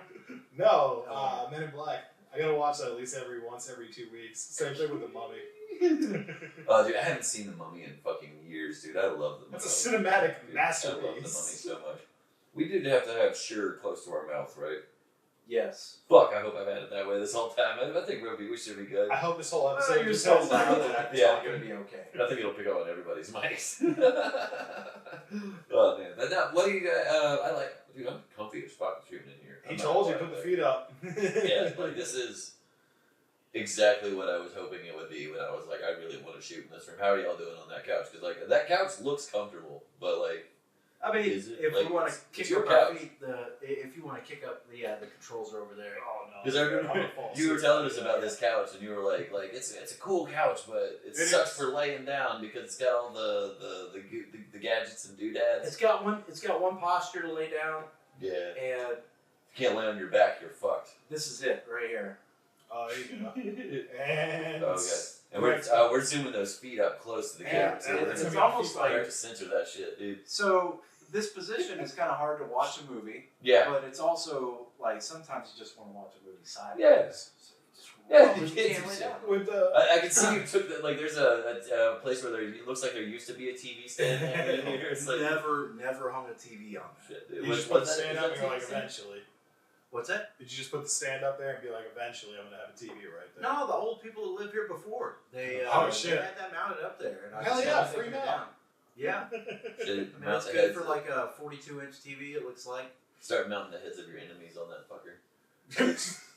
No, Men in Black. I gotta watch that at least every 2 weeks. Same thing with The Mummy. Oh, dude, I haven't seen The Mummy in fucking years, dude. I love The Mummy. That's a cinematic masterpiece. I love The Mummy so much. We did have to have sure close to our mouth, right? Yes. Fuck, I hope I've had it that way this whole time. I think we should be good. I hope this whole episode just so loud that it's all gonna be okay. I think it'll pick up on everybody's mics. Oh man, but now, what do you guys? Dude, I'm comfy as fuck shooting in here. He told you, put the feet up. Yeah, this is exactly what I was hoping it would be when I was I really want to shoot in this room. How are y'all doing on that couch? Because that couch looks comfortable, but I mean, if you want to kick up our feet, if you want to kick up the controls are over there. Oh no! Because I remember you were telling us about this couch, and you were like it's a cool couch, but it sucks for laying down because it's got all the gadgets and doodads. It's got one posture to lay down. Yeah. And if you can't lay on your back, you're fucked. This is it right here. Oh, there you go. And And we're zooming those feet up close to the camera. It's almost I have to censor that shit, dude. So this position is kind of hard to watch a movie. Yeah. But it's also sometimes you just want to watch a movie sideways. Yes. So with I can see you took there's a place where it looks like there used to be a TV stand in here. It's never hung a TV on that. Shit, you just put the stand up and you're eventually. What's that? Did you just put the stand up there and be like, eventually I'm going to have a TV right there? No, the old people that lived here before. They shit. They had that mounted up there. And Hell yeah, free mount. Yeah. Shit, It's good for a 42-inch TV, it looks like. Start mounting the heads of your enemies on that fucker.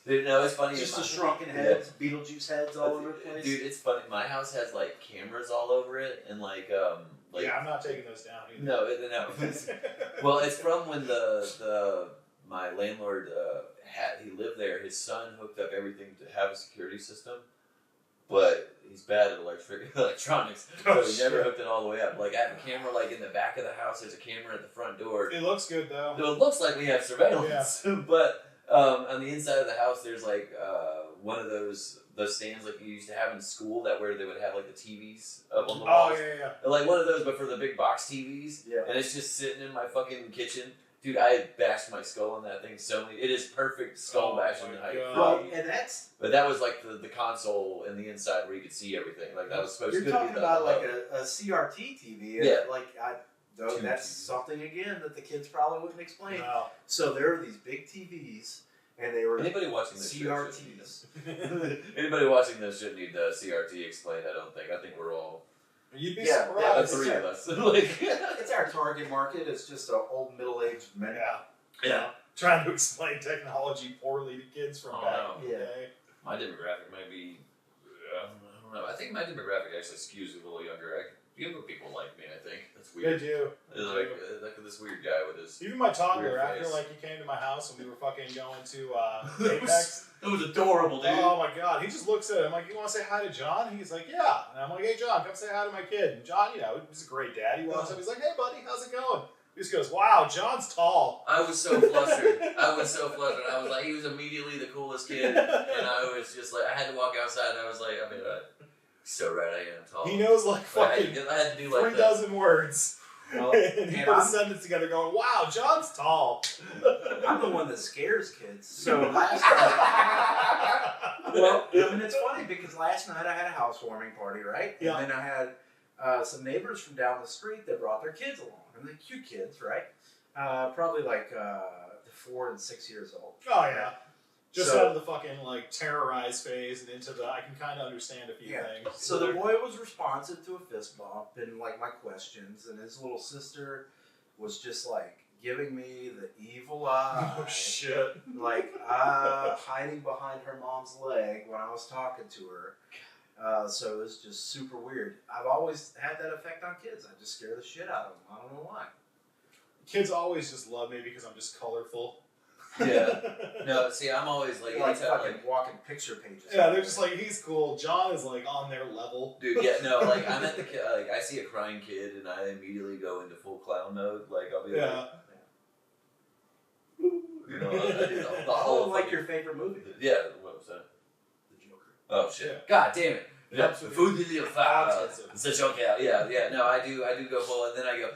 Dude, no, it's funny. Just the shrunken heads, Beetlejuice heads all over the place. Dude, it's funny. My house has cameras all over it, and yeah, I'm not taking those down either. No. Well, it's from when my landlord he lived there. His son hooked up everything to have a security system, but he's bad at electronics, so he never hooked it all the way up. Like I have a camera like in the back of the house. There's a camera at the front door. It looks good though. So it looks like we have surveillance, but on the inside of the house, there's like one of those stands like you used to have in school where they would have like the TVs up on the walls. Oh yeah. Like one of those, but for the big box TVs. Yeah. And it's just sitting in my fucking kitchen. Dude, I bashed my skull on that thing so many. It is perfect skull bashing height. Well, and that's. But that was like the console and the inside where you could see everything. Like that was supposed to be. You're talking about like a CRT TV. Yeah. That's something again that the kids probably wouldn't explain. No. So there were these big TVs, and they were anybody watching this CRTs. Anybody watching this shouldn't need CRT explained. I think we're all. You'd be Yeah, surprised. the three of us. It's our target market. It's just an old middle-aged man. Yeah. Trying to explain technology poorly to kids from back in the Yeah. day. My demographic might be. I don't know. I think my demographic actually skews a little younger. Younger people like me. I think that's They weird. do. Like this weird guy with his. Even my toddler, weird after face. like he came to my house and we were fucking going to Apex. It was adorable, dude. Oh my god, he just looks at him like, "You want to say hi to John?" He's like, "Yeah." And I'm like, "Hey John, come say hi to my kid." And John, he's a great dad. He walks up, he's like, "Hey buddy, how's it going?" He just goes, "Wow, John's tall." I was so flustered. I was like, he was immediately the coolest kid, and I was just like, I had to walk outside. And I was like, so right, I am tall. He knows like fucking I had to do like 3 dozen words. Well, and he put a sentence together going, "Wow, John's tall." I'm the one that scares kids. So last night, it's funny because last night I had a housewarming party, right? Yeah. And then I had some neighbors from down the street that brought their kids along, and they're cute kids, right? Probably like 4 and 6 years old. Oh yeah. Just So- out of the fucking like terrorized phase and into the I can kind of understand a few things. So the boy was responsive to a fist bump and like my questions, and his little sister was just like giving me the evil eye. Oh shit. Like hiding behind her mom's leg when I was talking to her. So it was just super weird. I've always had that effect on kids. I just scare the shit out of them. I don't know why. Kids always just love me because I'm just colorful. Yeah. No, see, I'm always like, Like anytime, fucking walking picture pages. Yeah, they're just like, he's cool. John is like on their level. dude, yeah, no, like I'm at the like I see a crying kid and I immediately go into full clown mode. Like I'll be like, you know, I do the whole like fucking- your favorite movie, Yeah, what was that? The Joker. Oh shit! Yeah. God damn it! Yeah. The food is fire. Expensive. It's a joke out. Yeah. No, I do go full, and then I go.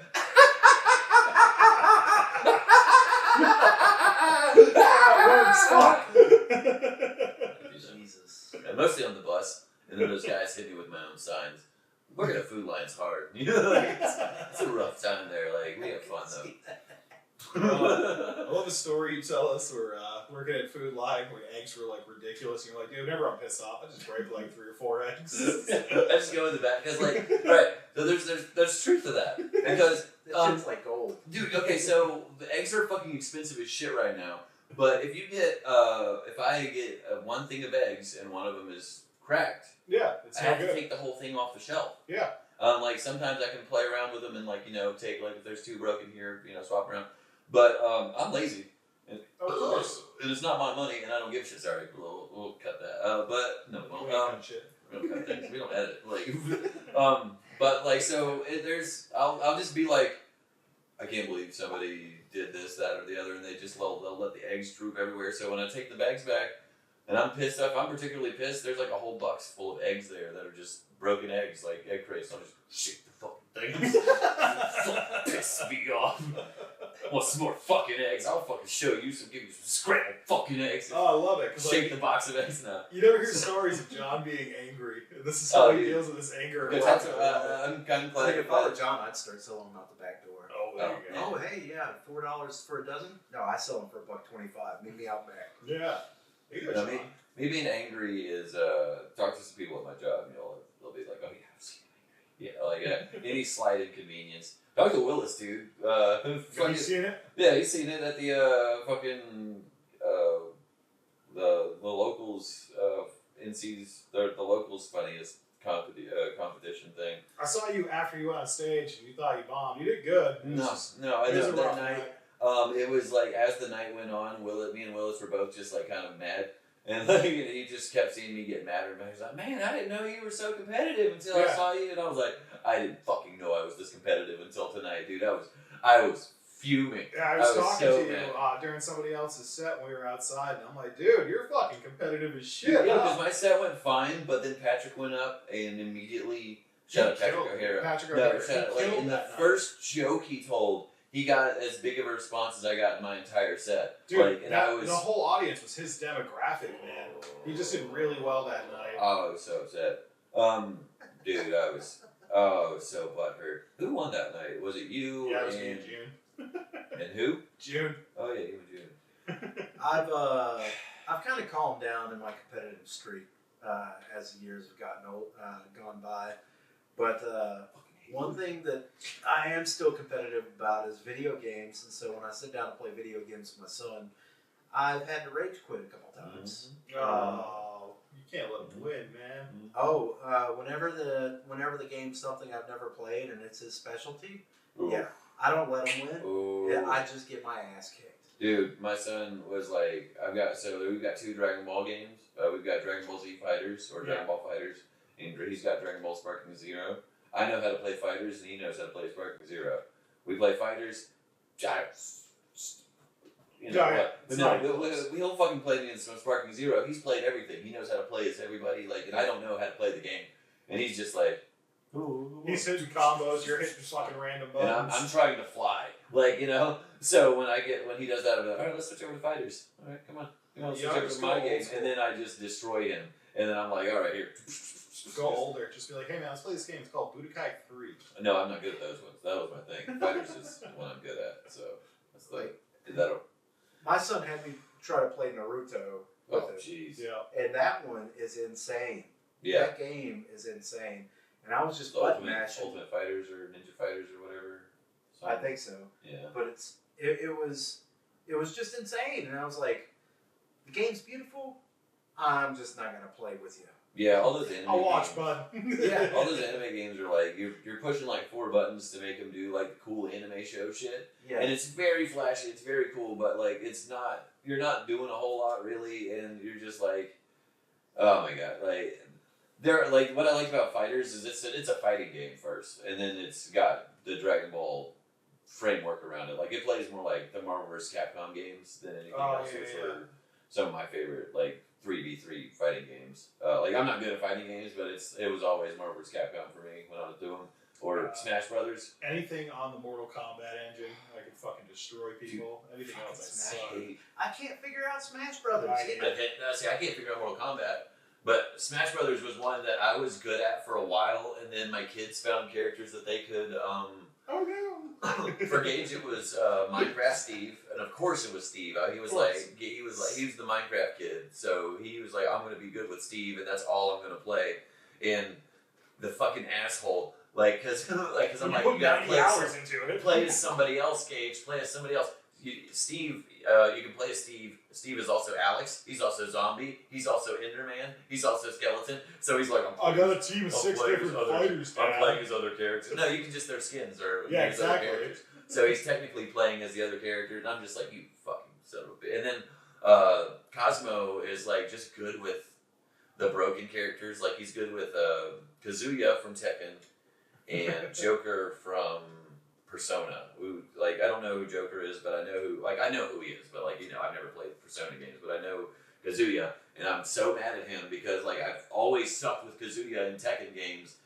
Jesus. And mostly on the bus, and then those guys hit me with my own signs. Working at Food Lion's hard. You know, like, it's a rough time there. Like we have fun though. I love a story you tell us where working at Food Line where eggs were like ridiculous. And you're like, dude, whenever I'm pissed off, I just break like 3 or 4 eggs. I just go in the back because, like, right. So there's truth to that because, That shit's like gold. dude. Okay, so the eggs are fucking expensive as shit right now. But if you get, if I get 1 thing of eggs and one of them is cracked, Yeah, it's I so have to good. take the whole thing off the shelf. Yeah. Like sometimes I can play around with them and like take like if there's 2 broken here, swap around. But I'm lazy. And, Of course. and it's not my money, and I don't give a shit. Sorry, we'll cut that. But no, we We won't. ain't done shit. We don't cut things. We don't edit. Like, but like so, I'll just be like, I can't believe somebody did this, that, or the other, and they'll let the eggs droop everywhere. So when I take the bags back, and I'm pissed off, I'm particularly pissed. There's like a whole box full of eggs there that are just broken eggs, like egg crates. I'll just shake the fucking things. Piss me off. Want some more fucking eggs? I'll fucking show you give you some scrambled fucking eggs. Oh, I love it. 'Cause, Shake like, the box of eggs now. you never hear stories of John being angry. This is how Oh, he dude. deals with his anger. Because that's, I'm kind of I think glad. if I were John, I'd start selling them out the back door. Oh, there you go. Oh, hey, yeah, $4 for a dozen? No, I sell them for $1.25. Meet me out back. Yeah. You go, You know, John. me being angry is talk to some people at my job. They'll be like, "Oh yeah, I've seen you angry." Yeah, like any slight inconvenience. Talk to Willis, dude. Have you seen it? Yeah, he's seen it at the fucking the locals NC's the locals funniest competition thing. I saw you after you went on stage and you thought you bombed. You did good. It was No, I it was know a rough that night. It was like as the night went on, me and Willis were both just like kind of mad And like, he just kept seeing me get madder. And he's like, man, I didn't know you were so competitive until I saw you. And I was like, I didn't fucking know I was this competitive until tonight, dude. I was fuming. Yeah, I was talking to you during somebody else's set when we were outside, and I'm like, dude, you're fucking competitive as shit. Yeah, because my set went fine, but then Patrick went up and immediately shut up Patrick O'Hara. Like in the first joke he told, he got as big of a response as I got in my entire set. Dude, like, and the whole audience was his demographic, man. He just did really well that night. Oh, I was so upset. Dude, I was so butthurt. Who won that night? Was it you? Yeah, it was me and June. And who? June. Oh yeah, you and June. I've kind of calmed down in my competitive streak as the years have gone by, but one thing that I am still competitive about is video games, and so when I sit down to play video games with my son, I've had to rage quit a couple times. Oh, you can't let him win, man. Oh, whenever the game's something I've never played and it's his specialty, yeah, I don't let him win. Yeah, I just get my ass kicked. Dude, my son was like, we've got 2 Dragon Ball games. We've got Dragon Ball Z Fighters or Dragon Ball Fighters, and he's got Dragon Ball Sparking Zero. I know how to play Fighters, and he knows how to play Sparking Zero. We play Fighters, he'll fucking play me in Sparking Zero. He's played everything. He knows how to play as everybody, like, and I don't know how to play the game. And he's just like, he's hitting combos, you're hitting fucking random buttons. And I'm trying to fly, like, you know. So when he does that, I'm like, all right, let's switch over to Fighters. All right, come on, switch over to my game, and then I just destroy him, and then I'm like, all right, here. Go older. Just be like, hey man, let's play this game. It's called Budokai 3. No, I'm not good at those ones. That was my thing. Fighters is what I'm good at. So it's like, my son had me try to play Naruto. Oh jeez. Yeah. And that one is insane. Yeah. That game is insane. And I was just button mashing. Ultimate Fighters or Ninja Fighters or whatever. I think so. Yeah. But it was just insane, and I was like, the game's beautiful. I'm just not gonna play with you. Yeah, all those anime I'll watch, games, bud. Yeah, all those anime games are like you're pushing like 4 buttons to make them do like the cool anime show shit. Yeah. And it's very flashy, it's very cool, but like you're not doing a whole lot really, and you're just like, oh my god, like they're like what I like about Fighters is it's a fighting game first, and then it's got the Dragon Ball framework around it. Like it plays more like the Marvel vs. Capcom games than anything else. It's like some of my favorite like 3v3 fighting games. Like I'm not good at fighting games, but it was always Marvel vs. Capcom for me when I was doing or Smash Brothers. Anything on the Mortal Kombat engine, I could fucking destroy people. Anything else, I suck. I can't figure out Smash Brothers. I can't figure out Mortal Kombat. But Smash Brothers was one that I was good at for a while, and then my kids found characters that they could. Oh no! For Gage, it was Minecraft Steve, and of course it was Steve. He was the Minecraft kid, so he was like, I'm gonna be good with Steve, and that's all I'm gonna play. And the fucking asshole, cause I'm like, you gotta play as somebody else, Gage. Play as somebody else. Steve, you can play as Steve. Steve is also Alex. He's also Zombie. He's also Enderman. He's also Skeleton. So he's like, I got a team of 6 different fighters. I'm playing his other characters. No, you can just their skins or exactly. Other characters. So he's technically playing as the other character, and I'm just like, you fucking son of a bitch. And then Cosmo is like just good with the broken characters. Like he's good with Kazuya from Tekken and Joker from Persona. I don't know who Joker is, but I know who he is, but I've never played Persona games, but I know Kazuya, and I'm so mad at him because I've always sucked with Kazuya in Tekken games,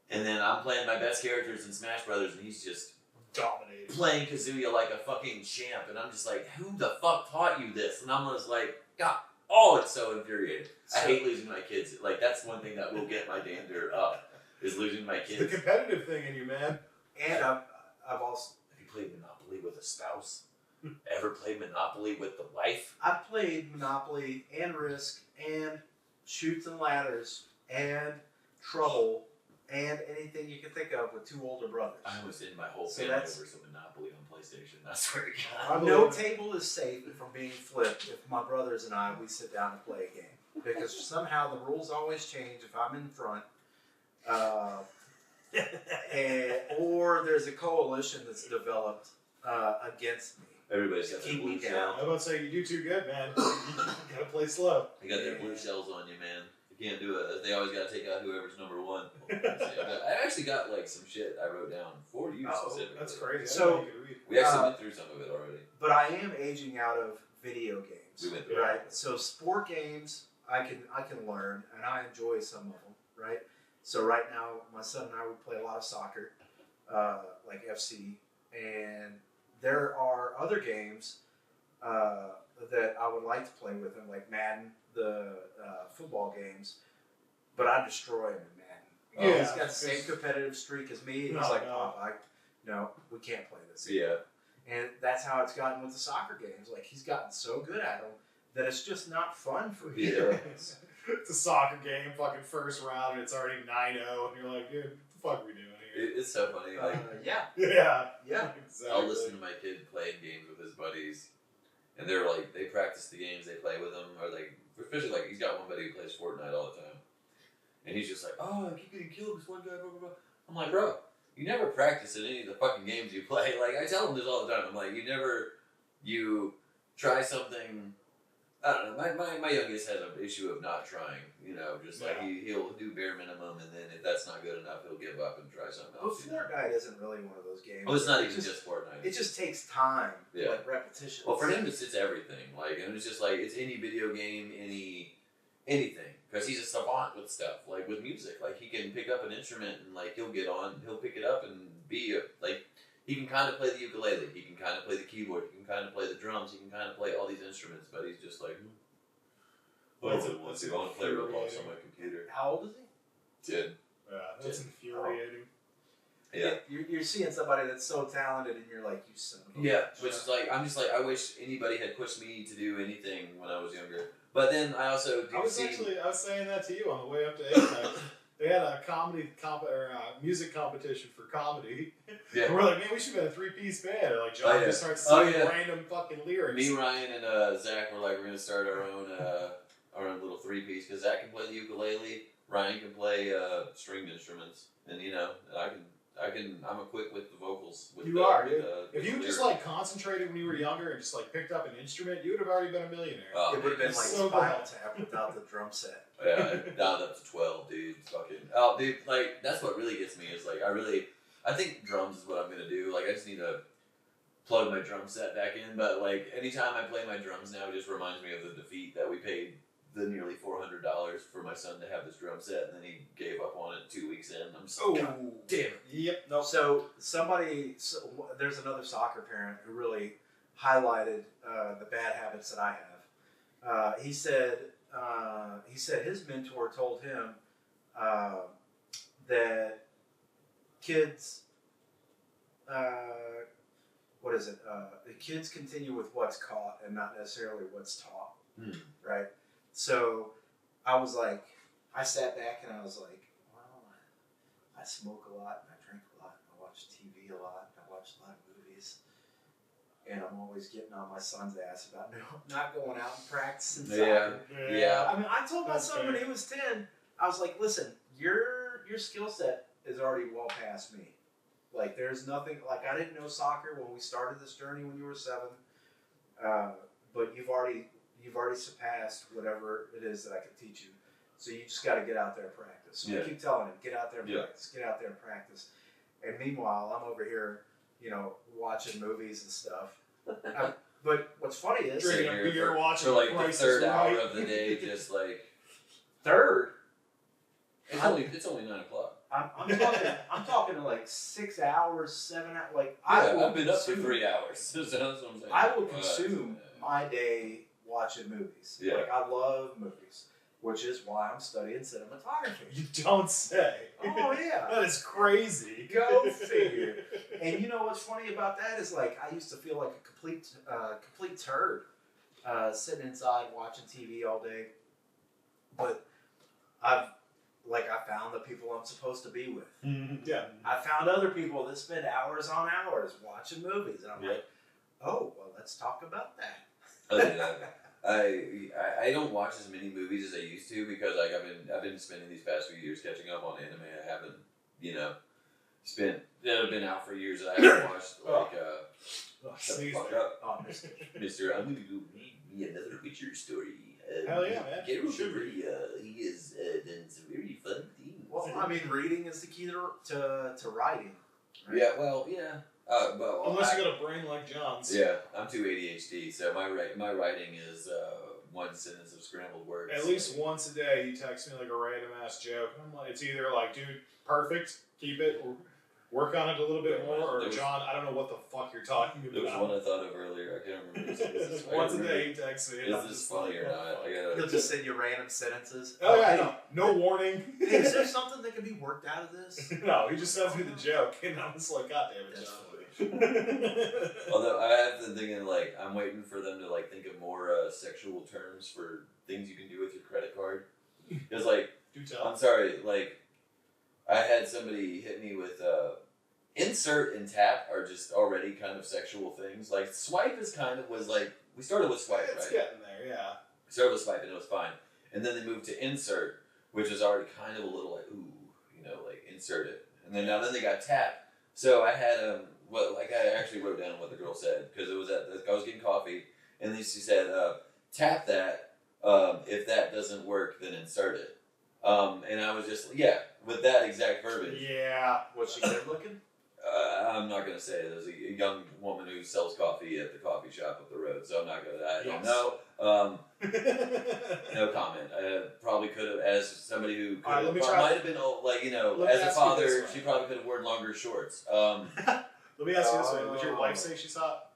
and then I'm playing my best characters in Smash Brothers, and he's just dominating, playing Kazuya like a fucking champ, and I'm just like, who the fuck taught you this? And I'm just like, God, it's so infuriating. I hate losing my kids. Like that's one thing that will get my dander up is losing my kids. The competitive thing in you, man. And I've also. Have you played Monopoly with a spouse? Ever played Monopoly with the wife? I've played Monopoly and Risk and Chutes and Ladders and Trouble and anything you can think of with 2 older brothers. I almost ended my whole family over some Monopoly on PlayStation. I swear to God. No table is safe from being flipped if my brothers and we sit down and play a game. Because somehow the rules always change if I'm in front. Or there's a coalition that's developed against me. Everybody's got their Keep me blue down. shell. I was about to say, you do too good, man. You gotta play slow. They got their blue shells on you, man. You can't do it. They always got to take out whoever's number one. I actually got like some shit I wrote down for you specifically. That's crazy. So we actually went through some of it already. But I am aging out of video games. We went through right. So sport games, I can learn, and I enjoy some of them. Right. So right now, my son and I would play a lot of soccer, like FC, and there are other games that I would like to play with him, like Madden, the football games, but I destroy him in Madden. He's got the same competitive streak as me, and he's like, no, we can't play this. Yeah. And that's how it's gotten with the soccer games. Like, he's gotten so good at them that it's just not fun for him. Yeah. It's a soccer game, fucking first round, and it's already 9-0, and you're like, dude, what the fuck are we doing here? It's so funny. Like, Yeah. Exactly. I'll listen to my kid playing games with his buddies, and they're like, they practice the games, they play with them, or like, especially like, he's got one buddy who plays Fortnite all the time, and he's just like, oh, I keep getting killed, this one guy, blah, blah, blah. I'm like, bro, you never practice in any of the fucking games you play. Like, I tell him this all the time. I'm like, you try something. I don't know. My youngest has an issue of not trying. You know, just like he'll do bare minimum, and then if that's not good enough, he'll give up and try something else. Well, Fortnite isn't really one of those games. Oh, it's not even just Fortnite. It just takes time, like repetition. Well, for him, it's everything. Like, and it's just like it's any video game, anything. Because he's a savant with stuff, like with music. Like, he can pick up an instrument and like he'll pick it up and be like, he can kind of play the ukulele, he can kind of play the keyboard, he can kind of play the drums, he can kind of play all these instruments, but he's just like, wants to go and play Roblox on my computer. How old is he? 10. Yeah, that's infuriating. Yeah. You're seeing somebody that's so talented, and you're like, you son of a bitch. Which is like, I'm just like, I wish anybody had pushed me to do anything when I was younger. But then I also I was saying that to you on the way up to Apex. They had a music competition for comedy. Yeah. And we're like, man, we should have a 3-piece band. And like John just starts singing random fucking lyrics. Me, Ryan, and Zach were like, we're gonna start our own little 3-piece, because Zach can play the ukulele, Ryan can play stringed instruments, and I'm equipped with the vocals. With if you just like concentrated when you were younger and just like picked up an instrument, you would have already been a millionaire. It would have been like Spinal Tap without the drum set. Yeah, down up to 12, dude. Dude, like, that's what really gets me is like, I think drums is what I'm gonna do. Like, I just need to plug my drum set back in, but like, anytime I play my drums now, it just reminds me of the defeat that we paid the nearly $400 for my son to have this drum set, and then he gave up on it 2 weeks in. I'm so God damn it. Yep. No. So there's another soccer parent who really highlighted the bad habits that I have. He said his mentor told him that kids, the kids continue with what's caught and not necessarily what's taught, right? So I sat back and I was like, well, I smoke a lot and I drink a lot and I watch TV a lot and I watch a lot of movies. And I'm always getting on my son's ass about not going out and practicing soccer. Yeah. I mean, I told my son when he was 10, I was like, listen, your skill set is already well past me. Like, there's nothing, like, I didn't know soccer when we started this journey when you were 7. But you've already surpassed whatever it is that I can teach you. So you just got to get out there and practice. So I keep telling him, get out there and practice, get out there and practice. And meanwhile, I'm over here, watching movies and stuff. But what's funny is drinking a beer, watching for like the third hour of the day, just like third. It's only 9 o'clock. I'm talking like 6 hours, 7 hours. Like I've been up for 3 hours. So that's what I'm saying. I will consume my day watching movies. Yeah. Like, I love movies, which is why I'm studying cinematography. You don't say. Oh yeah, that is crazy. Go figure. And you know what's funny about that is, like, I used to feel like a complete turd sitting inside watching TV all day. But I found the people I'm supposed to be with. Yeah. I found other people that spend hours on hours watching movies, and I'm like, oh, well, let's talk about that. I don't watch as many movies as I used to, because like I've been spending these past few years catching up on anime. I haven't, that have been out for years that I haven't watched. Like, shut the fuck up. Oh, Mr. I'm going to go read me another Witcher story. Hell yeah, man. Geralt of Rivia, he has done some very fun things. Well, I mean, reading is the key to writing. Right? Yeah, well, yeah. But unless you got a brain like John's. Yeah, I'm too ADHD, so my writing is one sentence of scrambled words. At least once a day, he texts me like a random ass joke. I'm like, it's either like, dude, perfect, keep it, or work on it a little bit more, or John, I don't know what the fuck you're talking about. There was one I thought of earlier. I can't remember. Once a day, he texts me. Is this funny or not? He'll just send you random sentences. Oh yeah, no warning. Hey, is there something that can be worked out of this? No, he just sends me the joke, and I'm just like, God damn it, John. Although I have been thinking, like, I'm waiting for them to like think of more sexual terms for things you can do with your credit card. Because like, I'm sorry, like, I had somebody hit me with insert and tap are just already kind of sexual things. Like swipe is kind of was like we started with swipe, it's right? Getting there, yeah. We started with swipe and it was fine, and then they moved to insert, which is already kind of a little like ooh, you know, like insert it, and then now they got tap. So I had I actually wrote down what the girl said because it was I was getting coffee, and then she said tap that. If that doesn't work, then insert it. And I was just with that exact verbiage. Yeah. Was she good looking? I'm not gonna say it. There's a young woman who sells coffee at the coffee shop up the road, so I'm not gonna. I don't know. No comment. I probably could have, as somebody who might have been old, like as a father, she probably could have worn longer shorts. Let me ask you this way: would your wife say she's hot?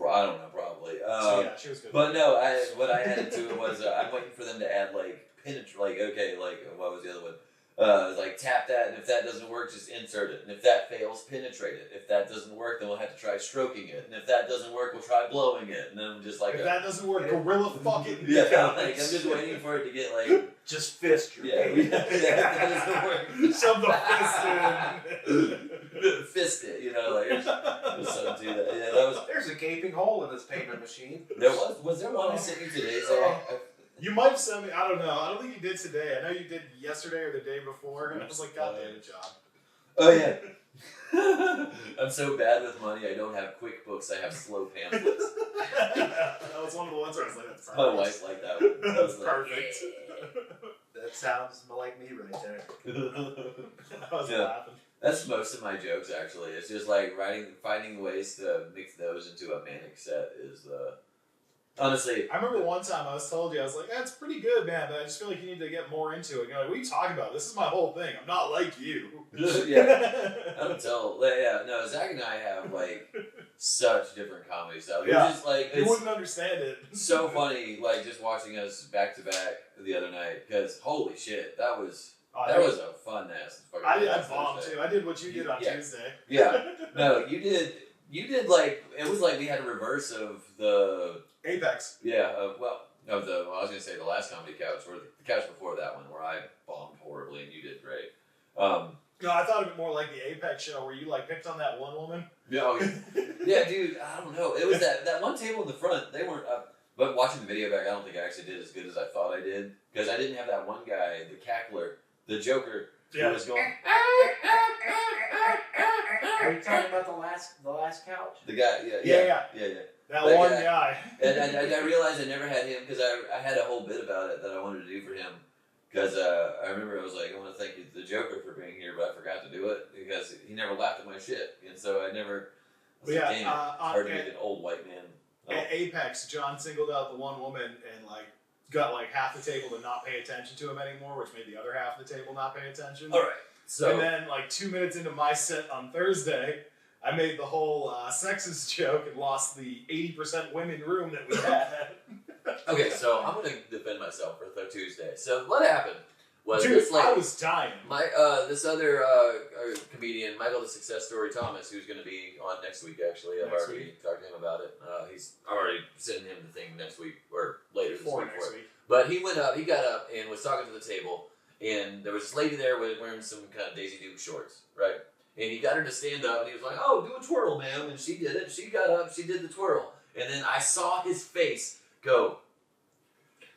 I don't know, probably. So yeah, she was good. But no, what I added to it was I'm waiting for them to add like penetrate. Like what was the other one? Like tap that, and if that doesn't work, just insert it. And if that fails, penetrate it. If that doesn't work, then we'll have to try stroking it. And if that doesn't work, we'll try blowing it. And then just like if that doesn't work, gorilla fuck it. Yeah, like I'm just waiting for it to get like just fist your that doesn't work. Shove the fist in. Fist it, like there's something to that. Yeah, that was. There's a gaping hole in this payment machine. There was there one I sent you today? So you might have sent me. I don't know. I don't think you did today. I know you did yesterday or the day before, and I was like, God damn it, John. Oh yeah. I'm so bad with money. I don't have QuickBooks. I have slow pamphlets. That was one of the ones where I was like, that's perfect. My wife liked that one. That was perfect. That sounds like me right there. I was laughing. That's most of my jokes, actually. It's just like finding ways to mix those into a manic set is honestly. I remember one time I was told you, I was like, that's pretty good, man, but I just feel like you need to get more into it. And you're like, what are you talking about? This is my whole thing. I'm not like you. Yeah. I don't tell. Yeah, no, Zach and I have like such different comedy styles. Yeah. Just like you wouldn't understand it. So funny, like just watching us back to back the other night, because holy shit, that was a fun ass. I bombed too. I did what you did on Tuesday. Yeah. No, you did like it was like we had a reverse of the Apex. Yeah. I was gonna say the last comedy couch, or the couch before that one, where I bombed horribly and you did great. No, I thought of it more like the Apex show where you like picked on that one woman. Yeah, yeah, dude. I don't know. It was that one table in the front. They weren't. But watching the video back, I don't think I actually did as good as I thought I did, because I didn't have that one guy, the cackler, the Joker, who was going. Are you talking about the last couch? The guy, yeah. That one guy. And I realized I never had him, because I had a whole bit about it that I wanted to do for him. Because I remember I was like, I want to thank you, the Joker, for being here, but I forgot to do it because he never laughed at my shit, and so I never. It's hard to make an old white man. At Apex, John singled out the one woman and like got like half the table to not pay attention to him anymore, which made the other half of the table not pay attention. All right. So and then like 2 minutes into my set on Thursday, I made the whole sexist joke and lost the 80% women room that we had. Okay, so I'm gonna defend myself for Tuesday. So what happened was I was dying. My this other comedian, Michael the Success Story Thomas, who's going to be on next week. Actually, I've already talked to him about it. I'm already sending him the thing next week or later this week. But he went up, he got up and was talking to the table, and there was this lady there wearing some kind of Daisy Duke shorts, right? And he got her to stand up, and he was like, "Oh, do a twirl, ma'am," and she did it. She got up, she did the twirl, and then I saw his face go.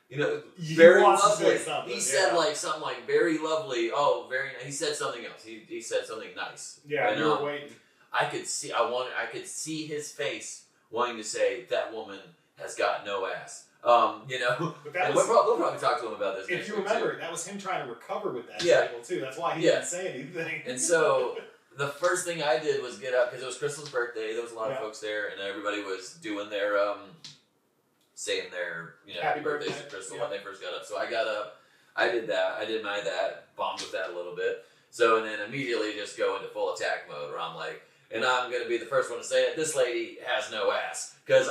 you know, He very wants to lovely. say something, He said like something like very lovely. Oh, very. He said something else. He said something nice. Yeah, and, you were waiting. I could see his face wanting to say that woman has got no ass. You know, but that and was, we'll probably talk to him about this. If you remember, that was him trying to recover with that Yeah. table too. That's why he didn't say anything. And so the first thing I did was get up because it was Crystal's birthday. There was a lot of folks there, and everybody was doing their saying their happy birthdays to Crystal when they first got up. So I got up, I did that, I did that, bombed with that a little bit. So and then immediately just go into full attack mode where I'm like, and I'm gonna be the first one to say it. This lady has no ass because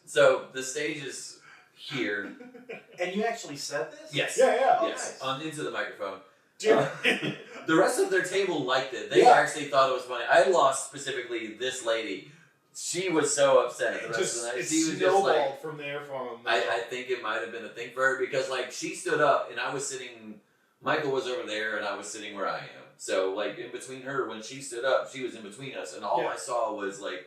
so the stage is here. And you actually said this? Yes. Yeah. Oh, Yes. nice. Into the microphone. Dude. The rest of their table liked it. They actually thought it was funny. I lost specifically this lady. She was so upset the rest of the night. It She was snowballed just like, from there from him. I think it might have been a thing for her because like she stood up and I was sitting. Michael was over there and I was sitting where I am. So like in between her, when she stood up, she was in between us, and all I saw was like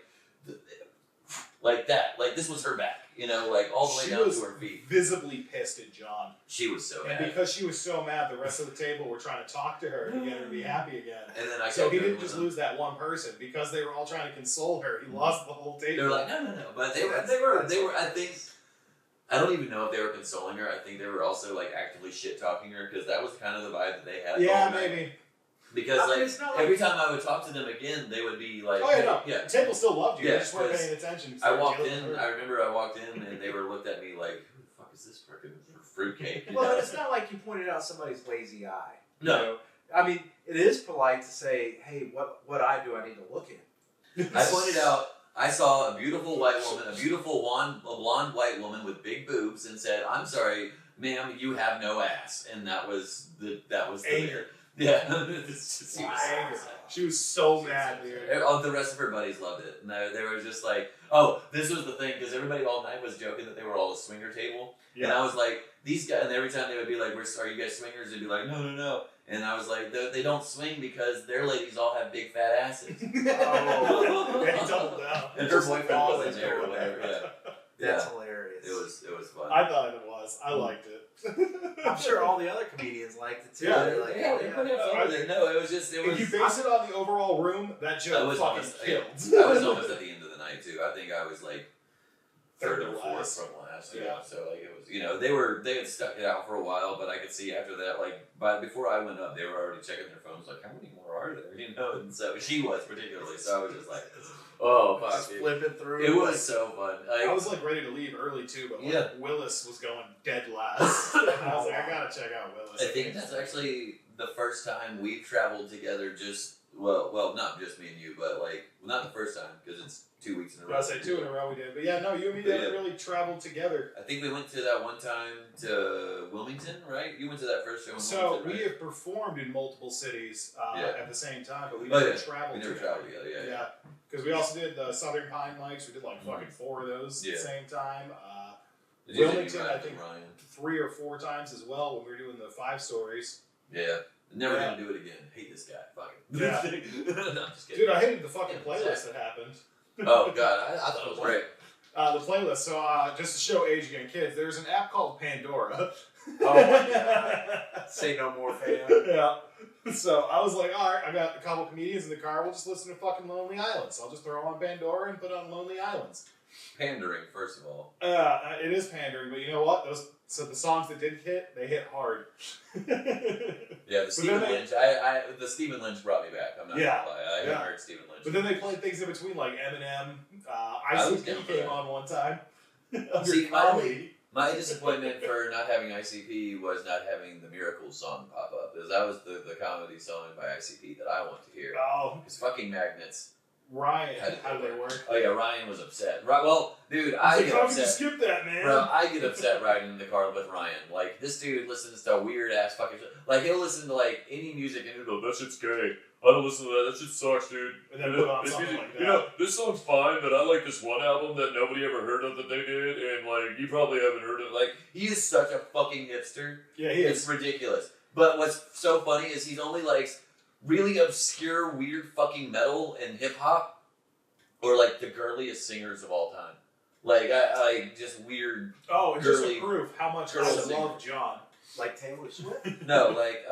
that. Like this was her back. You know, like all the way down to her feet. Visibly pissed at John. She was so mad. And because she was so mad, the rest of the table were trying to talk to her to get her to be happy again. And then so he didn't just lose that one person because they were all trying to console her. He lost the whole table. They were like, no. But they were. I think. I don't even know if they were consoling her. I think they were also like actively shit talking her because that was kind of the vibe that they had. Yeah, maybe. Because every time I would talk to them again, they would be like, The table still loved you. Yeah, they just weren't paying attention. I walked in. I remember I walked in and they were looked at me like, who the fuck is this freaking fruitcake? Well, it's not like you pointed out somebody's lazy eye. No. You know? I mean, it is polite to say, hey, what eye do I need to look in? I pointed out, I saw a beautiful white woman, a blonde white woman with big boobs, and said, "I'm sorry, ma'am, you have no ass," and that was the anger. Yeah, she was so mad, dude. All the rest of her buddies loved it, and they were just like, "Oh, this was the thing," because everybody all night was joking that they were all a swinger table, and I was like, "These guys," and every time they would be like, "Are you guys swingers?" They'd be like, "No." And I was like, they don't swing because their ladies all have big fat asses. They doubled down. And her boyfriend wasn't there or whatever. That's hilarious. It was fun. I thought it was. I liked it. I'm sure all the other comedians liked it too. Yeah, they're like, everybody had fun with it. No, it was. If you base it on the overall room, that joke fucking killed. I was almost at the end of the night too. I think I was like third or fourth from last. Yeah. So like it was. They had stuck it out for a while, but I could see after that, before I went up, they were already checking their phones. Like, how many more are there? And so she was particularly. So I was just like, oh fuck, just flipping through. It was so fun. I was ready to leave early too, but Willis was going dead last. And I was like, I gotta check out Willis. I think that's actually the first time we've traveled together. Well, not just me and you, but not the first time because it's 2 weeks in a row. I was say 2 in a row we did, but you and me didn't really travel together. I think we went to that one time to Wilmington, right? You went to that first show in So Wilmington, right? we have performed in multiple cities at the same time, but we never traveled. We never traveled together. Yeah. Because we also did the Southern Pine mics. We did fucking 4 of those at the same time. Wilmington, I think 3 or 4 times as well when we were doing the 5 stories. Yeah. Never gonna do it again. Hate this guy. Fuck it. Yeah. No, I'm just kidding. Dude, I hated the fucking playlist that happened. Oh god, I thought it was great. The playlist. So just to show age again, kids, there's an app called Pandora. Oh my god. Say no more, fam. Yeah. So I was like, all right, I got a couple comedians in the car. We'll just listen to fucking Lonely Islands. So I'll just throw on Pandora and put on Lonely Islands. Pandering, first of all. It is pandering, but you know what? The songs that did hit, they hit hard. Yeah, the Stephen Lynch. The Stephen Lynch brought me back. I'm not gonna lie. I haven't heard Stephen Lynch. But then they played things in between, like Eminem. ICP came on one time. See, my disappointment for not having ICP was not having the Miracles song pop up, because that was the comedy song by ICP that I want to hear. Oh, it's fucking Magnets. Ryan, how do they work? Oh yeah, Ryan was upset. Well, dude, I get upset. You skip that, man. Bro, I get upset riding in the car with Ryan. Like, this dude listens to weird ass fucking shit. Like, he'll listen to any music and he'll go, "That shit's gay. I don't listen to that. That shit sucks, dude." And then put on something like that. You know, this song's fine, but I like this one album that nobody ever heard of that they did, and you probably haven't heard of it. He is such a fucking hipster. Yeah, he is. It's ridiculous. But what's so funny is he's only likes really obscure, weird fucking metal and hip hop, or the girliest singers of all time. Like I just weird. Oh, and just to Girly- prove how much I girl love singer. John. Like Taylor Swift. No, like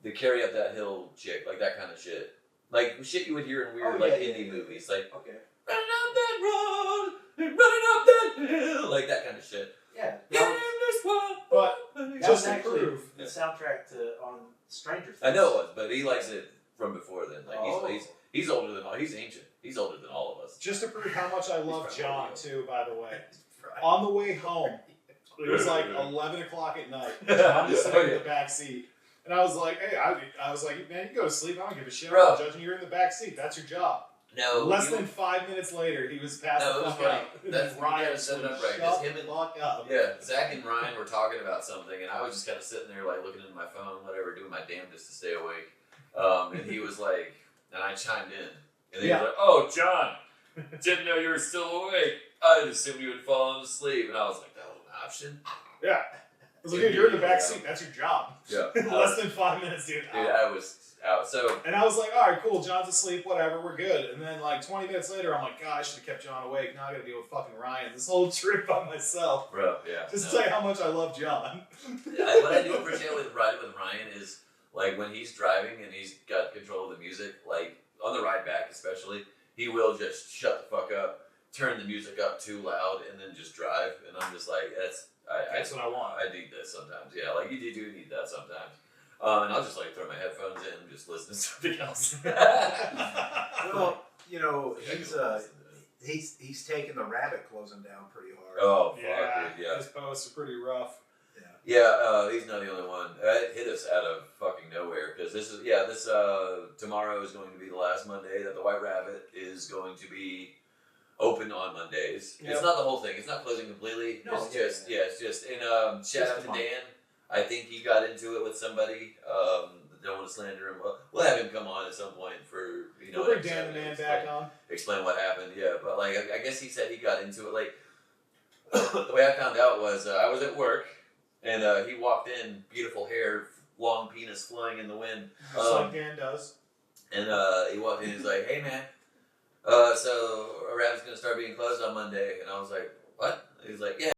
the carry up that hill chick, like that kind of shit. Like shit you would hear in weird indie movies, like Okay. running up that road, and running up that hill, like that kind of shit. Yeah. Yeah, That this one. But was just to actually prove. the soundtrack to on Stranger Things. I know it was, but he likes it from before then. Like Oh. he's older than all. He's ancient. He's older than all of us. Just to prove how much I love He's John, probably too, by the way. Right. On the way home, it was like 11 o'clock at night. John was sitting in the back seat. And I was like, hey, I was like, man, you go to sleep. I don't give a shit. Bro. I'm judging you're in the back seat. That's your job. No, Less than 5 minutes later, he was passed No, it the was fuck funny. out. That's And you gotta Ryan set it was up right, 'cause shut him the and- fuck up. yeah, Zach and Ryan were talking about something, and I was just kind of sitting there, like looking into my phone, whatever, doing my damnedest to stay awake. And he was like, and I chimed in, and he was like, Oh, John, didn't know you were still awake. I had assumed you had fallen asleep, and I was like, that was an option. Yeah. I was like, dude, you're in the back seat. That's your job. Yeah, Less than 5 minutes, dude. dude, I was out. So And I was like, all right, cool. John's asleep. Whatever. We're good. And then, like, 20 minutes later, I'm like, God, I should have kept John awake. Now I got to deal with fucking Ryan. This whole trip by myself. bro, yeah. Just no. to say how much I love John. What I do appreciate with riding with Ryan is like when he's driving and he's got control of the music, like on the ride back especially, he will just shut the fuck up, turn the music up too loud, and then just drive. And I'm just like, That's what I want. I need this sometimes. Yeah, like you do need that sometimes. And I'll just like throw my headphones in and just listen to something else. Well, you know, Yeah, he's I can listen to this. he's taking the rabbit closing down pretty hard. Oh fuck, Yeah, dude, yeah. his posts are pretty rough. Yeah, he's not the only one. It hit us out of fucking nowhere because this tomorrow is going to be the last Monday that the White Rabbit is going to be open on Mondays. Yep. It's not the whole thing. It's not closing completely. No, it's yeah, just yeah. it's just and shout out a to month. Dan. I think he got into it with somebody. Don't want to slander him. We'll have him come on at some point for We'll bring next Dan the man episode, back on. explain what happened. Yeah, but like I guess he said he got into it. Like the way I found out was I was at work. And he walked in, beautiful hair, long penis flying in the wind. Just like Dan does. And he walked in, he's like, hey man, so a rabbit's gonna start being closed on Monday. And I was like, what? He's like, yeah.